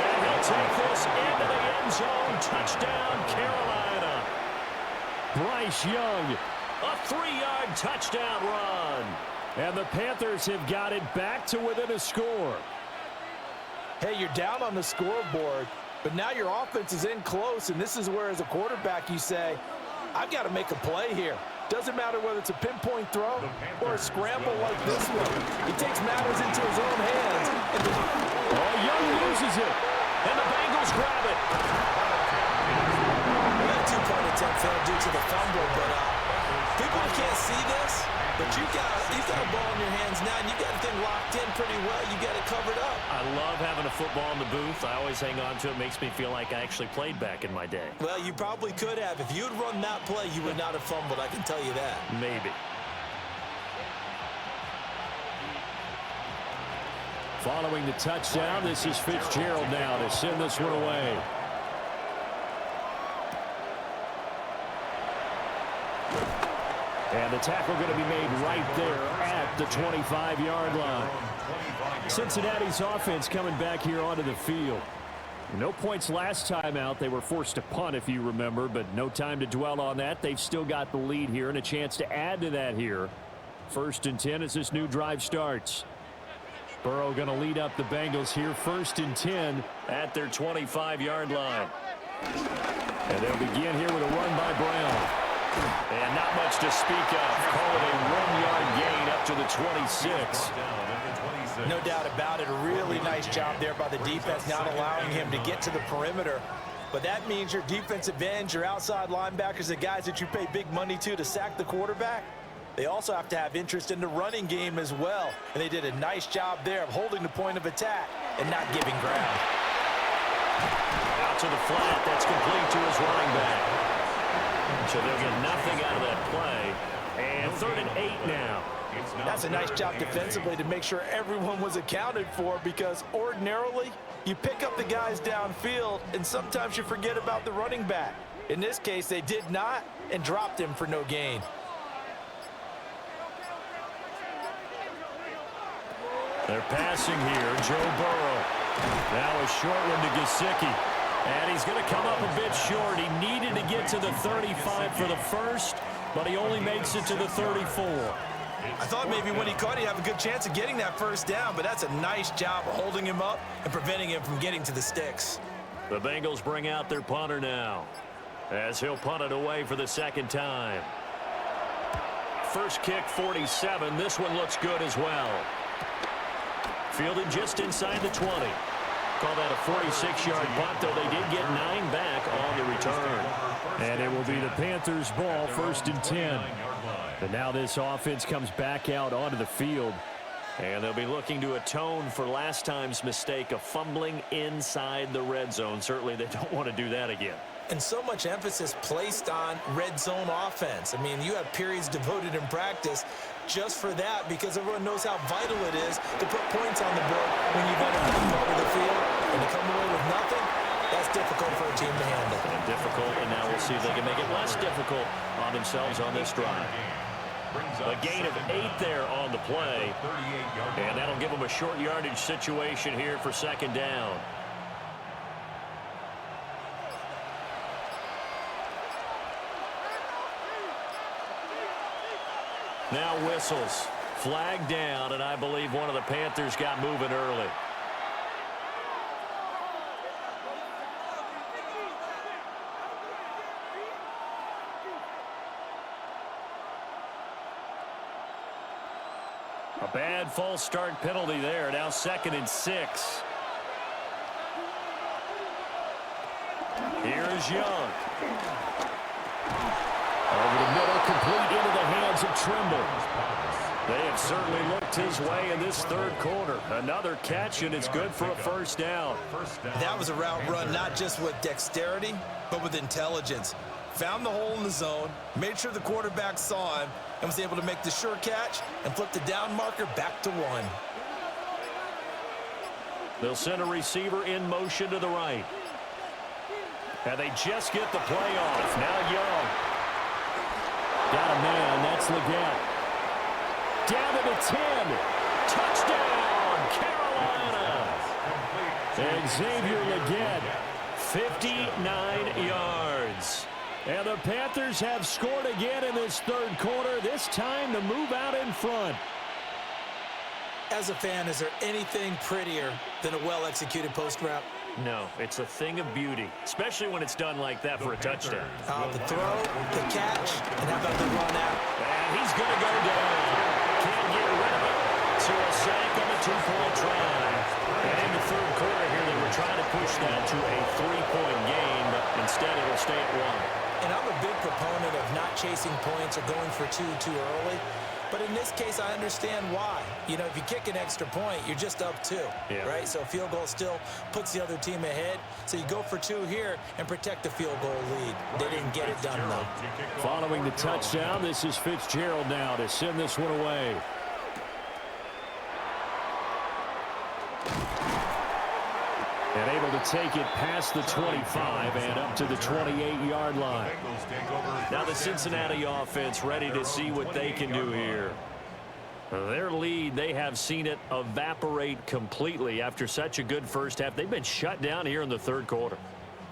And he'll take this into the end zone. Touchdown, Carolina. Bryce Young, a 3-yard touchdown run. And the Panthers have got it back to within a score. Hey, you're down on the scoreboard, but now your offense is in close, and this is where, as a quarterback, you say, I've got to make a play here. Doesn't matter whether it's a pinpoint throw or a scramble like this one. He takes matters into his own hands. Young loses it, and the Bengals grab it. That 2-point attempt failed due to the fumble, but people can't see this. But you've got a ball in your hands now, and you've got the thing locked in pretty well. You got it covered up. I love having a football in the booth. I always hang on to it. Makes me feel like I actually played back in my day. Well, you probably could have. If you had run that play, you would not have fumbled. I can tell you that. Maybe. Following the touchdown, this is Fitzgerald now to send this one away. And the tackle going to be made right there at the 25-yard line. Cincinnati's offense coming back here onto the field. No points last time out. They were forced to punt, if you remember, but no time to dwell on that. They've still got the lead here and a chance to add to that here. 1st and 10 as this new drive starts. Burrow going to lead up the Bengals here. 1st and 10 at their 25-yard line. And they'll begin here with a run by Brown. And not much to speak of. Call it a 1-yard gain up to the 26. No doubt about it. A really nice job there by the defense, not allowing him to get to the perimeter. But that means your defensive ends, your outside linebackers, the guys that you pay big money to sack the quarterback, they also have to have interest in the running game as well. And they did a nice job there of holding the point of attack and not giving ground. Out to the flat. That's complete to his running back. So they'll get nothing out of that play. And 3rd and 8 now. That's a nice job defensively to make sure everyone was accounted for, because ordinarily you pick up the guys downfield and sometimes you forget about the running back. In this case, they did not and dropped him for no gain. They're passing here. Joe Burrow. Now a short one to Gesicki. And he's going to come up a bit short. He needed to get to the 35 for the first, but he only makes it to the 34. I thought maybe when he caught, he'd have a good chance of getting that 1st down, but that's a nice job of holding him up and preventing him from getting to the sticks. The Bengals bring out their punter now, as he'll punt it away for the 2nd time. First kick, 47. This one looks good as well. Fielded just inside the 20. Call that a 46-yard punt, though they did get 9 back on the return. And it will be the Panthers' ball, 1st and 10. And now this offense comes back out onto the field. And they'll be looking to atone for last time's mistake of fumbling inside the red zone. Certainly they don't want to do that again. And so much emphasis placed on red zone offense. I mean, you have periods devoted in practice just for that, because everyone knows how vital it is to put points on the board when you've got a big part of the field. And to come away with nothing, that's difficult for a team to handle. And difficult, and now we'll see if they can make it less difficult on themselves on this drive. A gain of 8 there on the play, and that'll give them a short yardage situation here for second down. Now whistles. Flag down, and I believe one of the Panthers got moving early. A bad false start penalty there. Now 2nd and 6. Here's Young. Over the middle, complete into the hands of Trimble. They have certainly looked his way in this third quarter. Another catch, and it's good for a first down. That was a route run not just with dexterity, but with intelligence. Found the hole in the zone, made sure the quarterback saw him, and was able to make the sure catch and flip the down marker back to 1. They'll send a receiver in motion to the right. And they just get the play off. Now Young. Got a man. That's Leggett. Down to the 10. Touchdown, Carolina. And Xavier Leggett, 59 yards. And the Panthers have scored again in this third quarter, this time to move out in front. As a fan, is there anything prettier than a well-executed post route? No, it's a thing of beauty, especially when it's done like that for a touchdown. The throw, the catch, and how about the run out? And he's going to go down. Can't get rid of it. So a sack on the 2-point try. And in the third quarter here, they were trying to push that to a 3-point game, but instead it'll stay at 1. And I'm a big proponent of not chasing points or going for 2 too early. But in this case, I understand why. You know, if you kick an extra point, you're just up 2, right? So a field goal still puts the other team ahead. So you go for 2 here and protect the field goal lead. They didn't get it done, though. Following the touchdown, this is Fitzgerald now to send this one away. And able to take it past the 25 and up to the 28-yard line. Now the Cincinnati offense ready to see what they can do here. Their lead, they have seen it evaporate completely after such a good first half. They've been shut down here in the third quarter.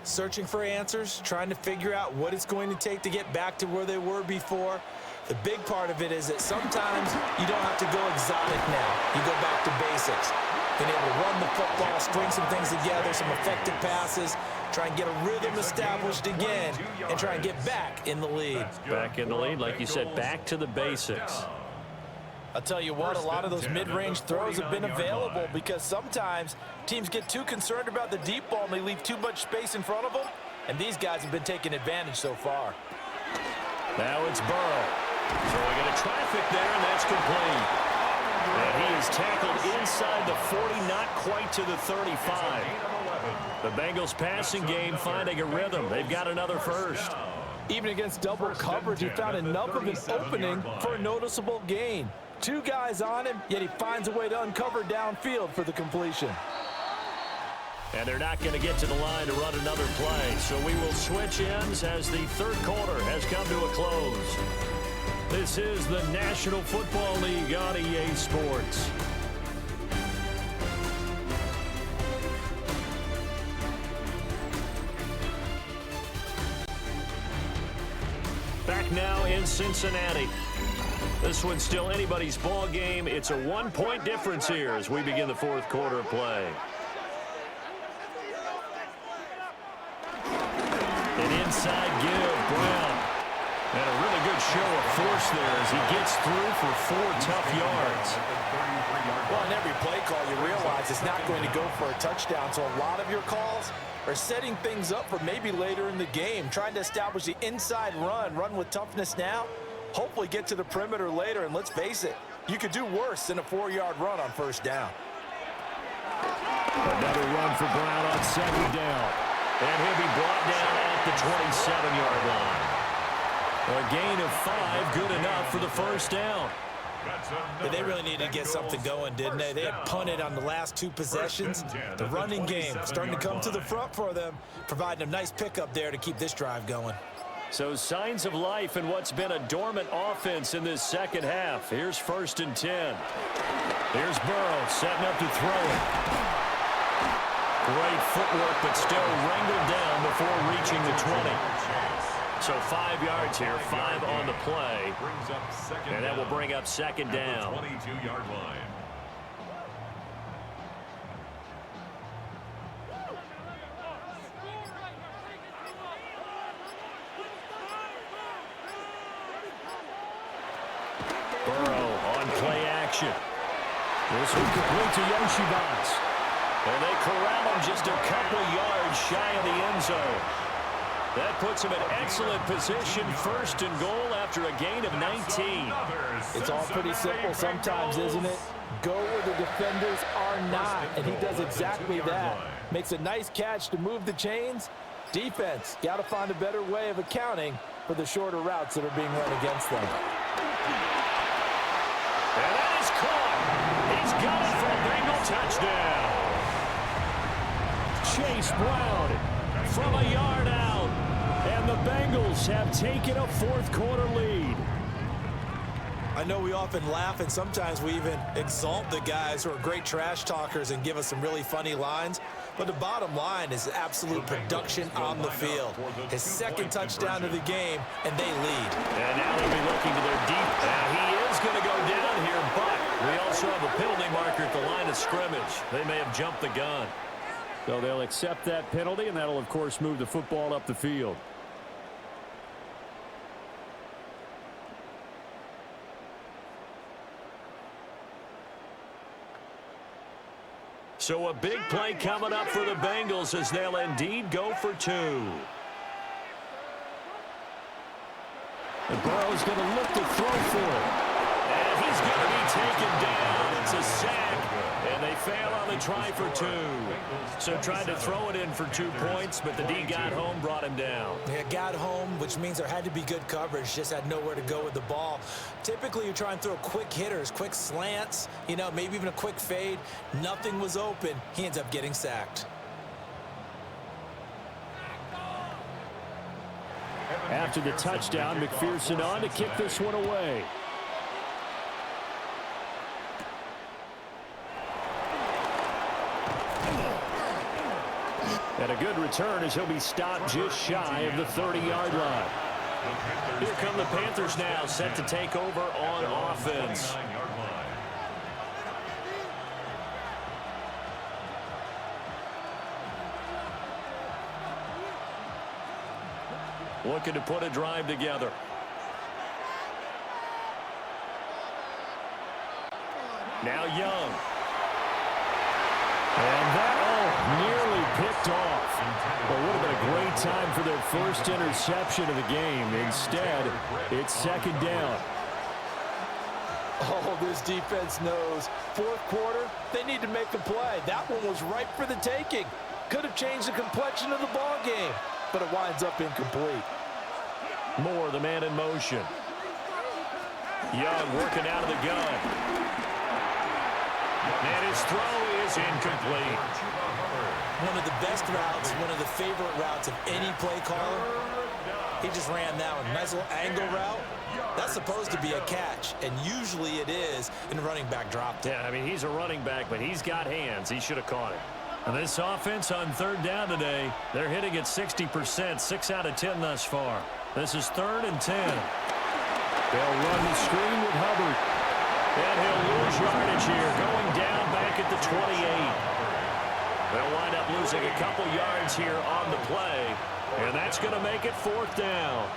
Searching for answers, trying to figure out what it's going to take to get back to where they were before. The big part of it is that sometimes you don't have to go exotic now. You go back to basics. Being able to run the football, string some things together, some effective passes, try and get a rhythm established again, and try and get back in the lead. Back in the lead, like you said, back to the basics. I'll tell you what, a lot of those mid-range throws have been available because sometimes teams get too concerned about the deep ball and they leave too much space in front of them, and these guys have been taking advantage so far. Now it's Burrow. So we got a traffic there, and that's complete. And he is tackled inside the 40, not quite to the 35. The Bengals passing game finding a rhythm. They've got another first. Even against double coverage, he found enough of an opening for a noticeable gain. 2 guys on him, yet he finds a way to uncover downfield for the completion. And they're not going to get to the line to run another play. So we will switch ends as the third quarter has come to a close. This is the National Football League on EA Sports. Back now in Cincinnati. This one's still anybody's ball game. It's a 1-point difference here as we begin the fourth quarter of play. An inside give, Brown. And a really good show of force there as he gets through for 4 tough yards. Well, in every play call, you realize it's not going to go for a touchdown, so a lot of your calls are setting things up for maybe later in the game, trying to establish the inside run with toughness now, hopefully get to the perimeter later, and let's face it, you could do worse than a 4-yard run on first down. Another run for Brown on second down. And he'll be brought down at the 27-yard line. A gain of 5, good enough for the first down. Yeah, they really needed to get something going, didn't they? They had punted on the last 2 possessions. The running game starting to come to the front for them, providing a nice pickup there to keep this drive going. So signs of life in what's been a dormant offense in this second half. Here's 1st and 10. Here's Burrow setting up to throw it. Great footwork, but still wrangled down before reaching the 20. So 5 yards here, 5 on the play. And that will bring up 2nd down. 22-yard line. Burrow on play action. This one complete to Yoshibas. And they corral him just a couple yards shy of the end zone. That puts him in excellent position, 1st and goal after a gain of 19. It's all pretty simple sometimes, isn't it? Go where the defenders are not, and he does exactly that. Makes a nice catch to move the chains. Defense got to find a better way of accounting for the shorter routes that are being run against them. And that is caught. He's got it for a Bengal touchdown. Chase Brown from a yard out. And the Bengals have taken a 4th quarter lead. I know we often laugh, and sometimes we even exalt the guys who are great trash talkers and give us some really funny lines. But the bottom line is absolute production on the field. His 2nd touchdown of the game, and they lead. And now they'll be looking to their deep. He is going to go down here, but we also have a penalty marker at the line of scrimmage. They may have jumped the gun. So they'll accept that penalty, and that'll, of course, move the football up the field. So a big play coming up for the Bengals as they'll indeed go for 2. And Burrow's going to look to throw for it. And he's going to be taken down. It's a sack. And they fail on the try for 2. So tried to throw it in for 2 points, but the D got home, brought him down. Yeah, got home, which means there had to be good coverage. Just had nowhere to go with the ball. Typically, you try and throw quick hitters, quick slants, you know, maybe even a quick fade. Nothing was open. He ends up getting sacked. After the touchdown, McPherson on to kick this one away. And a good return as he'll be stopped just shy of the 30-yard line. Here come the Panthers now, set to take over on offense. Looking to put a drive together. Now Young. And that, nearly picked off. Well, would have been a great time for their first interception of the game. Instead, it's 2nd down. Oh, this defense knows. 4th quarter, they need to make a play. That one was ripe for the taking. Could have changed the complexion of the ball game, but it winds up incomplete. Moore, the man in motion. Young working out of the gun. And his throw is incomplete. One of the best routes, one of the favorite routes of any play caller. He just ran that one. Nice little angle route. That's supposed to be a catch, and usually it is, and the running back dropped it. Yeah, I mean, he's a running back, but he's got hands. He should have caught it. And this offense on 3rd down today, they're hitting at 60%, 6 out of 10 thus far. This is 3rd and 10. They'll run the screen with Hubbard. And he'll lose yardage here, going down back at the 28. They'll wind up losing a couple yards here on the play, and that's going to make it 4th down.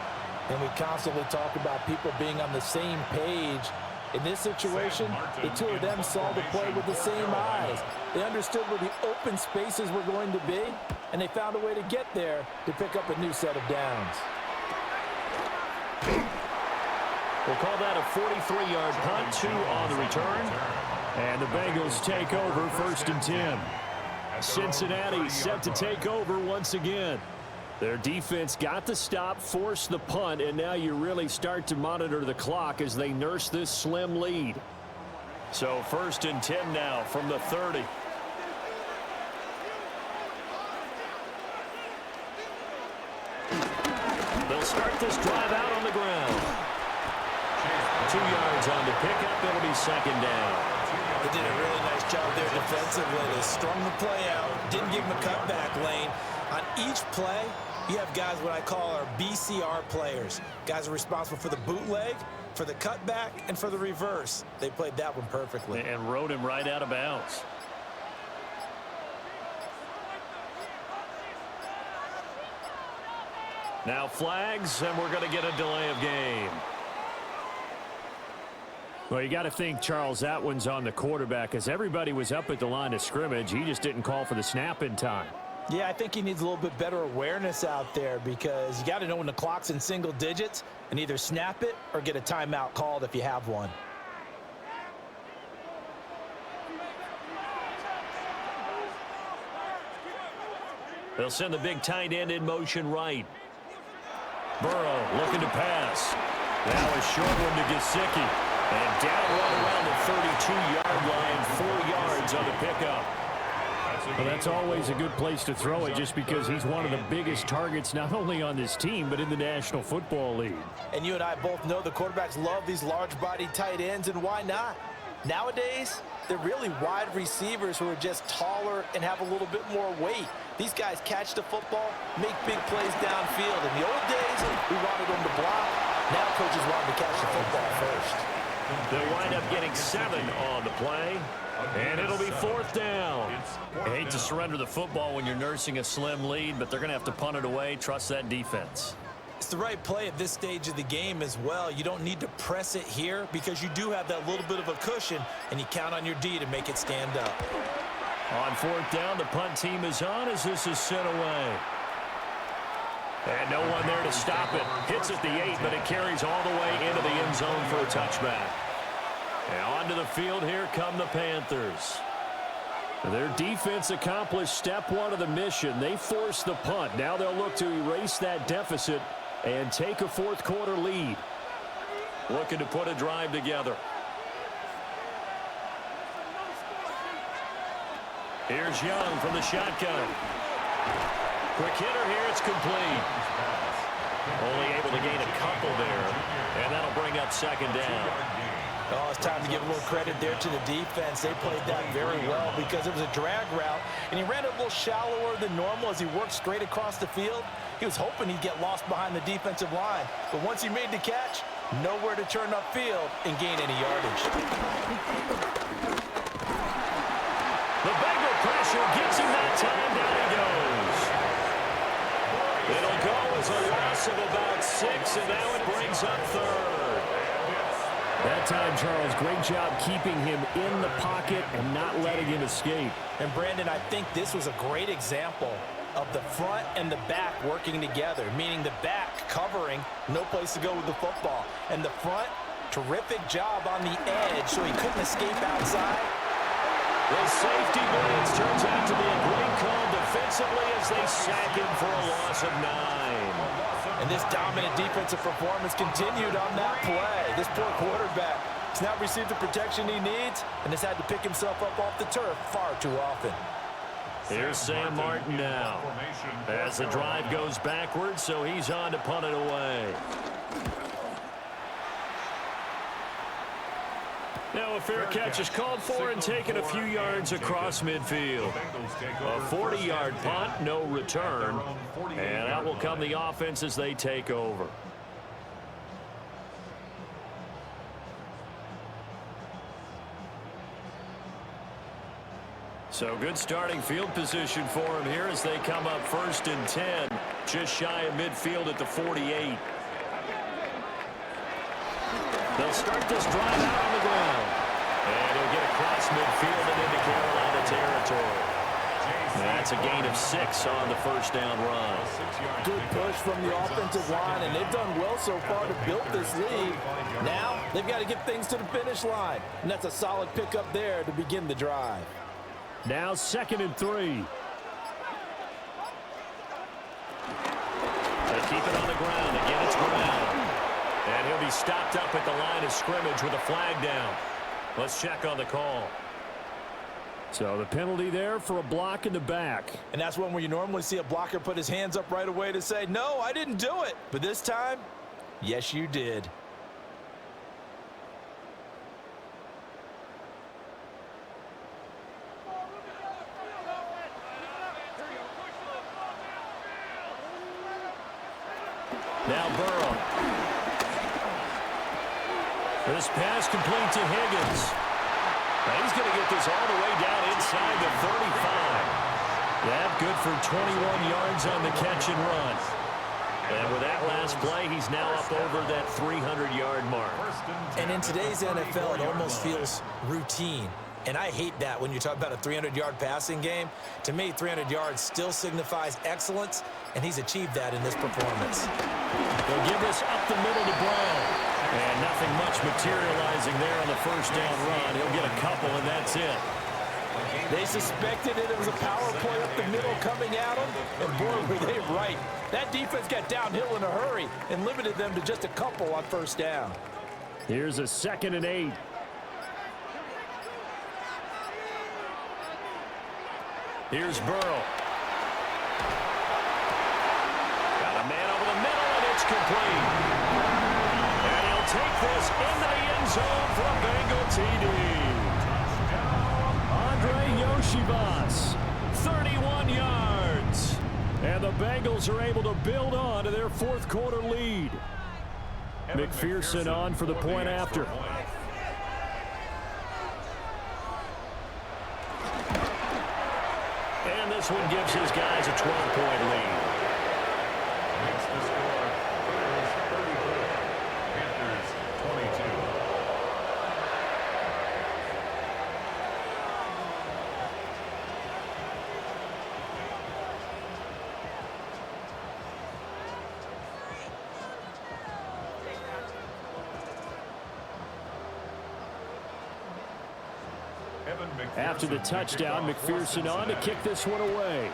And we constantly talk about people being on the same page. In this situation, the 2 of them saw the play with the same eyes. They understood where the open spaces were going to be, and they found a way to get there to pick up a new set of downs. We'll call that a 43-yard punt, 2 on the return. And the Bengals take over 1st and 10. Cincinnati set to take over once again. Their defense got the stop, forced the punt, and now you really start to monitor the clock as they nurse this slim lead. So 1st and 10 now from the 30. They'll start this drive out on the ground. 2 yards on the pickup. It'll be 2nd down. They did a really nice job there defensively. They strung the play out, didn't give them a cutback lane. On each play, you have guys what I call our BCR players. Guys are responsible for the bootleg, for the cutback, and for the reverse. They played that one perfectly. And rode him right out of bounds. Now flags, and we're going to get a delay of game. Well, you got to think, Charles, that one's on the quarterback as everybody was up at the line of scrimmage. He just didn't call for the snap in time. Yeah, I think he needs a little bit better awareness out there because you got to know when the clock's in single digits and either snap it or get a timeout called if you have one. They'll send the big tight end in motion right. Burrow looking to pass. Now a short one to Gesicki. And down right around the 32-yard line, 4 yards on the pickup. Well, that's always a good place to throw it just because he's one of the biggest targets not only on this team but in the National Football League. And you and I both know the quarterbacks love these large-bodied tight ends, and why not? Nowadays, they're really wide receivers who are just taller and have a little bit more weight. These guys catch the football, make big plays downfield. In the old days, we wanted them to block. Now coaches want them to catch the football first. They'll wind up getting 7 on the play, and it'll be 4th down. I hate to surrender the football when you're nursing a slim lead, but they're going to have to punt it away. Trust that defense. It's the right play at this stage of the game as well. You don't need to press it here because you do have that little bit of a cushion, and you count on your D to make it stand up. On 4th down, the punt team is on as this is sent away. And no one there to stop it. Hits at the 8, but it carries all the way into the end zone for a touchback. And onto the field, here come the Panthers. Their defense accomplished step 1 of the mission. They forced the punt. Now they'll look to erase that deficit and take a 4th quarter lead. Looking to put a drive together. Here's Young from the shotgun. Quick hitter here, it's complete. Only able to gain a couple there, and that'll bring up 2nd down. Oh, it's time to give a little credit there to the defense. They played that very well because it was a drag route, and he ran it a little shallower than normal as he worked straight across the field. He was hoping he'd get lost behind the defensive line, but once he made the catch, nowhere to turn upfield and gain any yardage. The Bengal pressure gets him that time. Down he goes. It'll go as a loss of about 6, and now it brings up 3rd. That time, Charles, great job keeping him in the pocket and not letting him escape. And, Brandon, I think this was a great example of the front and the back working together, meaning the back covering, no place to go with the football. And the front, terrific job on the edge so he couldn't escape outside. The safety blitz turns out to be a great call defensively as they sack him for a loss of 9. And this dominant defensive performance continued on that play. This poor quarterback has not received the protection he needs and has had to pick himself up off the turf far too often. Here's Sam Martin now as the drive goes backwards, so he's on to punt it away. Now a fair catch is called for and taken a few yards across midfield. A 40-yard punt, no return, and out will come the offense as they take over. So good starting field position for him here as they come up 1st and 10, just shy of midfield at the 48. They'll start this drive out on the ground. And he'll get across midfield and into Carolina territory. That's a gain of 6 on the 1st down run. Good push from the offensive line, and they've done well so far to build this lead. Now they've got to get things to the finish line, and that's a solid pickup there to begin the drive. Now 2nd and 3. keep it on the ground. Again, it's Brown. And he'll be stopped up at the line of scrimmage with a flag down. Let's check on the call. So the penalty there for a block in the back. And that's one where you normally see a blocker put his hands up right away to say, no, I didn't do it. But this time, yes, you did. Now Burrow. This pass complete to Higgins. Now he's going to get this all the way down inside the 35. That good for 21 yards on the catch and run. And with that last play, he's now up over that 300-yard mark. And in today's NFL, it almost feels routine. And I hate that when you talk about a 300-yard passing game. To me, 300 yards still signifies excellence, and he's achieved that in this performance. They'll give this up the middle to Brown. And nothing much materializing there on the first down run. He'll get a couple, and that's it. They suspected it was a power play up the middle coming at them, and boy, were they right. That defense got downhill in a hurry and limited them to just a couple on first down. Here's a 2nd and 8. Here's Burrow. Got a man over the middle, and it's complete. And he'll take this into the end zone for a Bengal TD. Andre Yoshivas, 31 yards. And the Bengals are able to build on to their fourth quarter lead. McPherson on for the point after. And this one gives his guys a 12-point lead. Makes the score. Bears 34. Panthers 22. After the touchdown, McPherson on to kick this one away.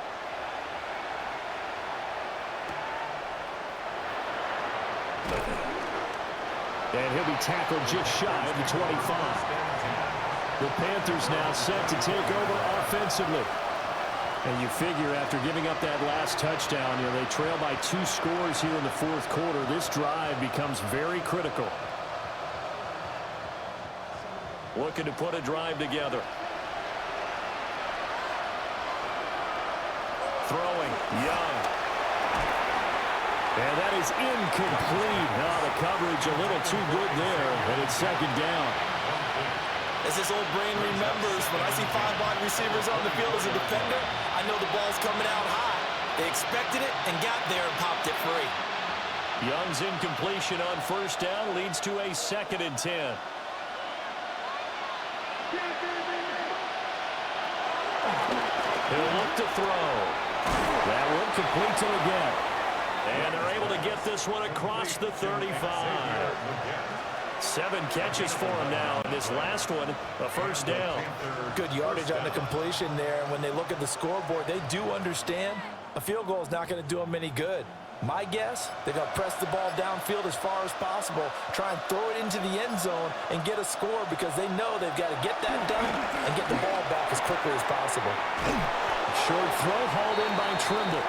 And he'll be tackled just shy of the 25. The Panthers now set to take over offensively. And you figure after giving up that last touchdown, they trail by 2 scores here in the fourth quarter. This drive becomes very critical. Looking to put a drive together. Throwing, Young. And that is incomplete. Now the coverage a little too good there, and it's 2nd down. As this old brain remembers, when I see 5 wide receivers on the field as a defender, I know the ball's coming out high. They expected it and got there and popped it free. Young's incompletion on first down leads to a 2nd and 10. He'll look to throw. That one complete to again. And they're able to get this one across the 35. 7 catches for him now. And this last one, a first down. Good yardage on the completion there. And when they look at the scoreboard, they do understand a field goal is not going to do them any good. My guess, they're going to press the ball downfield as far as possible, try and throw it into the end zone and get a score because they know they've got to get that done and get the ball back as quickly as possible. Short throw hauled in by Trimble.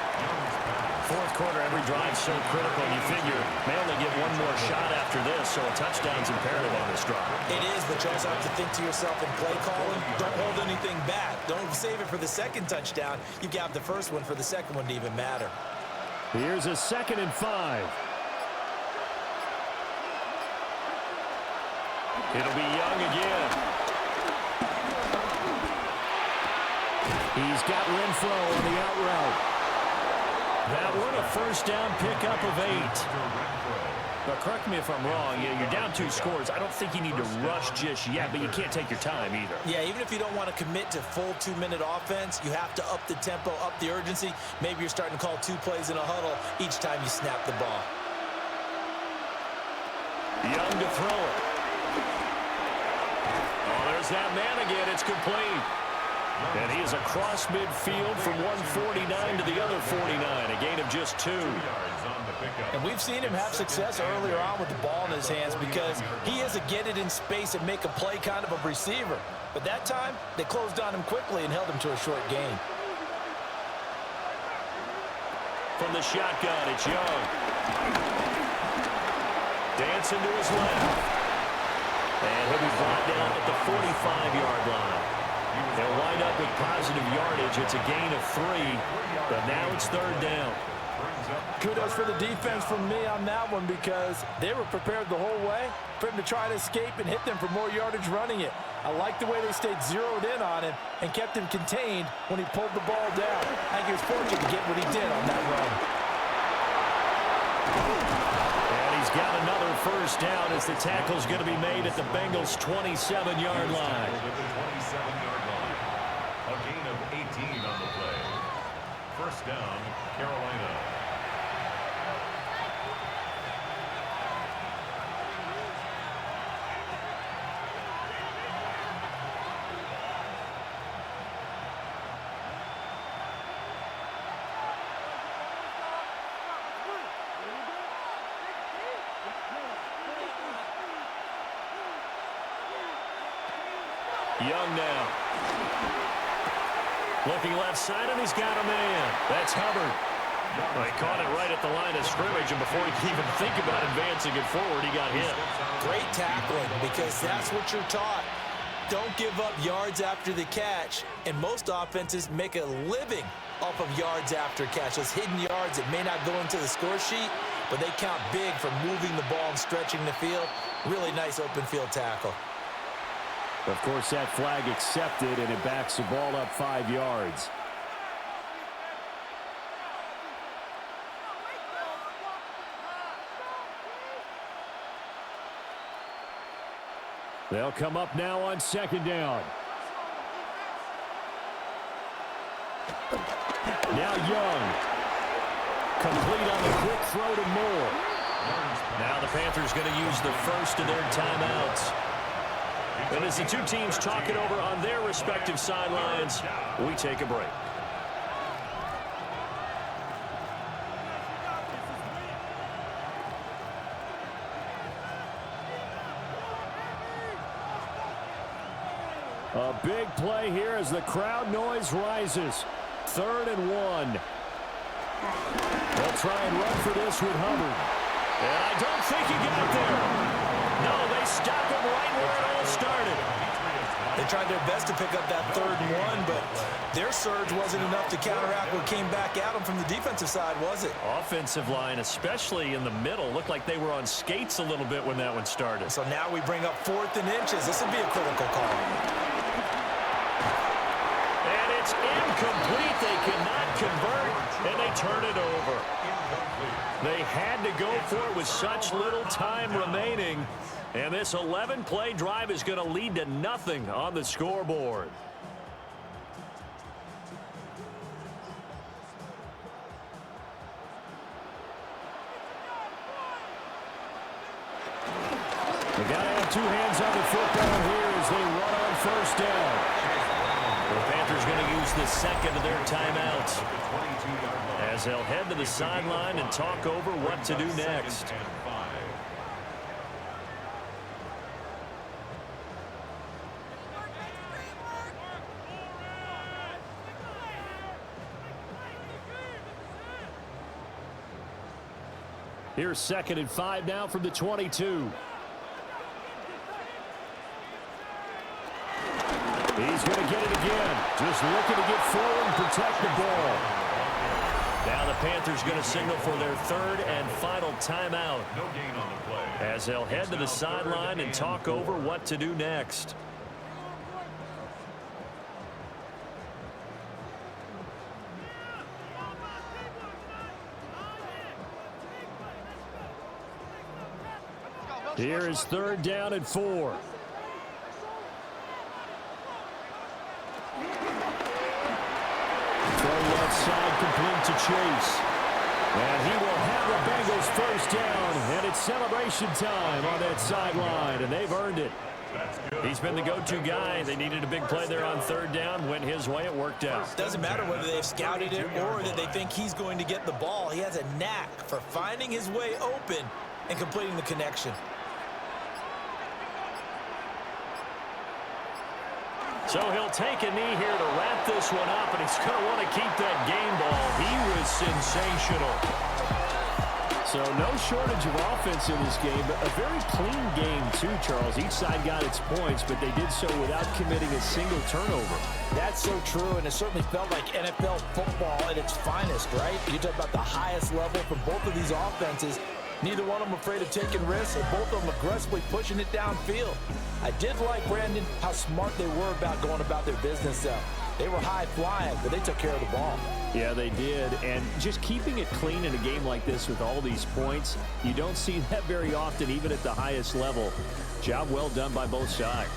Fourth quarter, every drive so critical. You figure may only get one more shot after this, so a touchdown's imperative on this drive. It is, but you also have to think to yourself in play calling, don't hold anything back. Don't save it for the second touchdown. You've got the first one for the second one to even matter. Here's a 2nd and 5. It'll be Young again. He's got Renfro on the out route. That one a first down pickup of 8. But correct me if I'm wrong. Yeah, you're down 2 scores. I don't think you need to rush just yet, but you can't take your time either. Yeah, even if you don't want to commit to full 2-minute offense, you have to up the tempo, up the urgency. Maybe you're starting to call 2 plays in a huddle each time you snap the ball. Young to throw it. Oh, there's that man again. It's complete. And he is across midfield from 149 to the other 49. A gain of just 2. 2 yards on the pickup. we've seen him have success earlier on with the ball in his hands because he is a get it in space and make a play kind of a receiver. But that time, they closed on him quickly and held him to a short gain. From the shotgun, it's Young. Dancing to his left. And he'll be brought down at the 45-yard line. They'll wind up with positive yardage. It's a gain of 3, but now it's third down. Kudos for the defense from me on that one because they were prepared the whole way for him to try to escape and hit them for more yardage running it. I like the way they stayed zeroed in on him and kept him contained when he pulled the ball down. I think he was fortunate to get what he did on that run. And he's got another first down as the tackle's going to be made at the Bengals' 27-yard line. A gain of 18 on the play. First down, Carolina. Young now. Looking left side, and he's got a man. That's Hubbard. Well, he caught it right at the line of scrimmage, and before he could even think about advancing it forward, he got hit. Great tackling because that's what you're taught. Don't give up yards after the catch, and most offenses make a living off of yards after catch. Those hidden yards that may not go into the score sheet, but they count big for moving the ball and stretching the field. Really nice open field tackle. Of course, that flag accepted, and it backs the ball up 5 yards. They'll come up now on second down. Now Young. Complete on the quick throw to Moore. Now the Panthers going to use the first of their timeouts. And as the two teams talk it over on their respective sidelines, we take a break. A big play here as the crowd noise rises. 3rd and 1. They'll try and run for this with Hubbard. And I don't think he got there. No, they stopped him right where it all started. They tried their best to pick up that 3rd and 1, but their surge wasn't enough to counteract what came back at them from the defensive side, was it? Offensive line, especially in the middle, looked like they were on skates a little bit when that one started. So now we bring up 4th and inches. This will be a critical call. And it's incomplete. They cannot convert, and they turn it over. They had to go for it with such little time remaining. And this 11-play drive is going to lead to nothing on the scoreboard. They got to have 2 hands on the football here as they run on first down. The Panthers going to use the second of their timeouts as they'll head to the sideline and talk over what to do next. Here's 2nd and 5 now from the 22. He's going to get it again. Just looking to get forward and protect the ball. Now the Panthers going to signal for their 3rd and final timeout No gain on the play. as they'll head to the sideline and talk over what to do next. Here is 3rd down and 4. Throw left side complete to Chase. And he will have the Bengals first down. And it's celebration time on that sideline, and they've earned it. He's been the go-to guy. They needed a big play there on third down. Went his way. It worked out. Doesn't matter whether they've scouted it or that they think he's going to get the ball. He has a knack for finding his way open and completing the connection. So he'll take a knee here to wrap this one up, and he's going to want to keep that game ball. He was sensational. So no shortage of offense in this game, but a very clean game too, Charles. Each side got its points, but they did so without committing a single turnover. That's so true, and it certainly felt like NFL football at its finest, right? You talk about the highest level from both of these offenses. Neither one of them afraid of taking risks, and both of them aggressively pushing it downfield. I did like, Brandon, how smart they were about going about their business, though. They were high-flying, but they took care of the ball. Yeah, they did. And just keeping it clean in a game like this with all these points, you don't see that very often, even at the highest level. Job well done by both sides.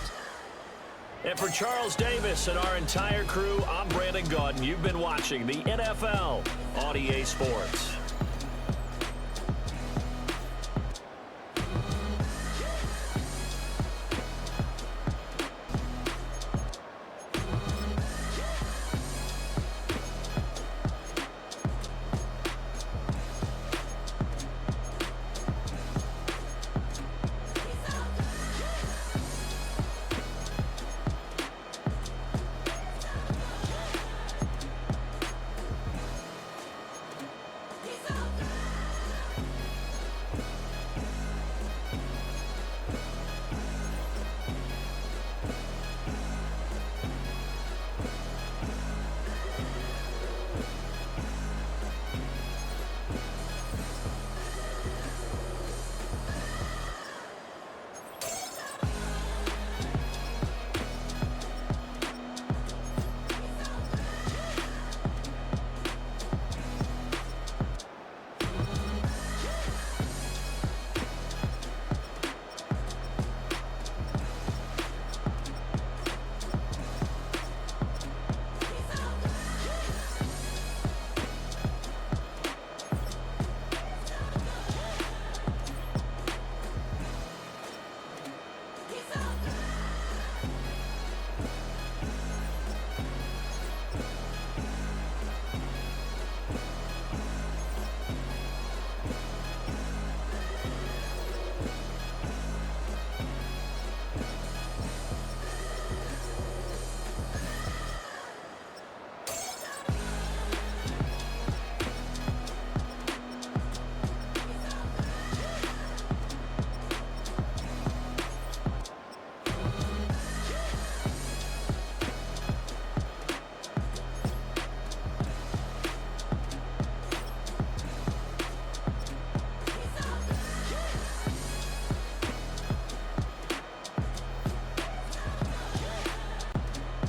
And for Charles Davis and our entire crew, I'm Brandon Gaudin. You've been watching the NFL on EA Sports.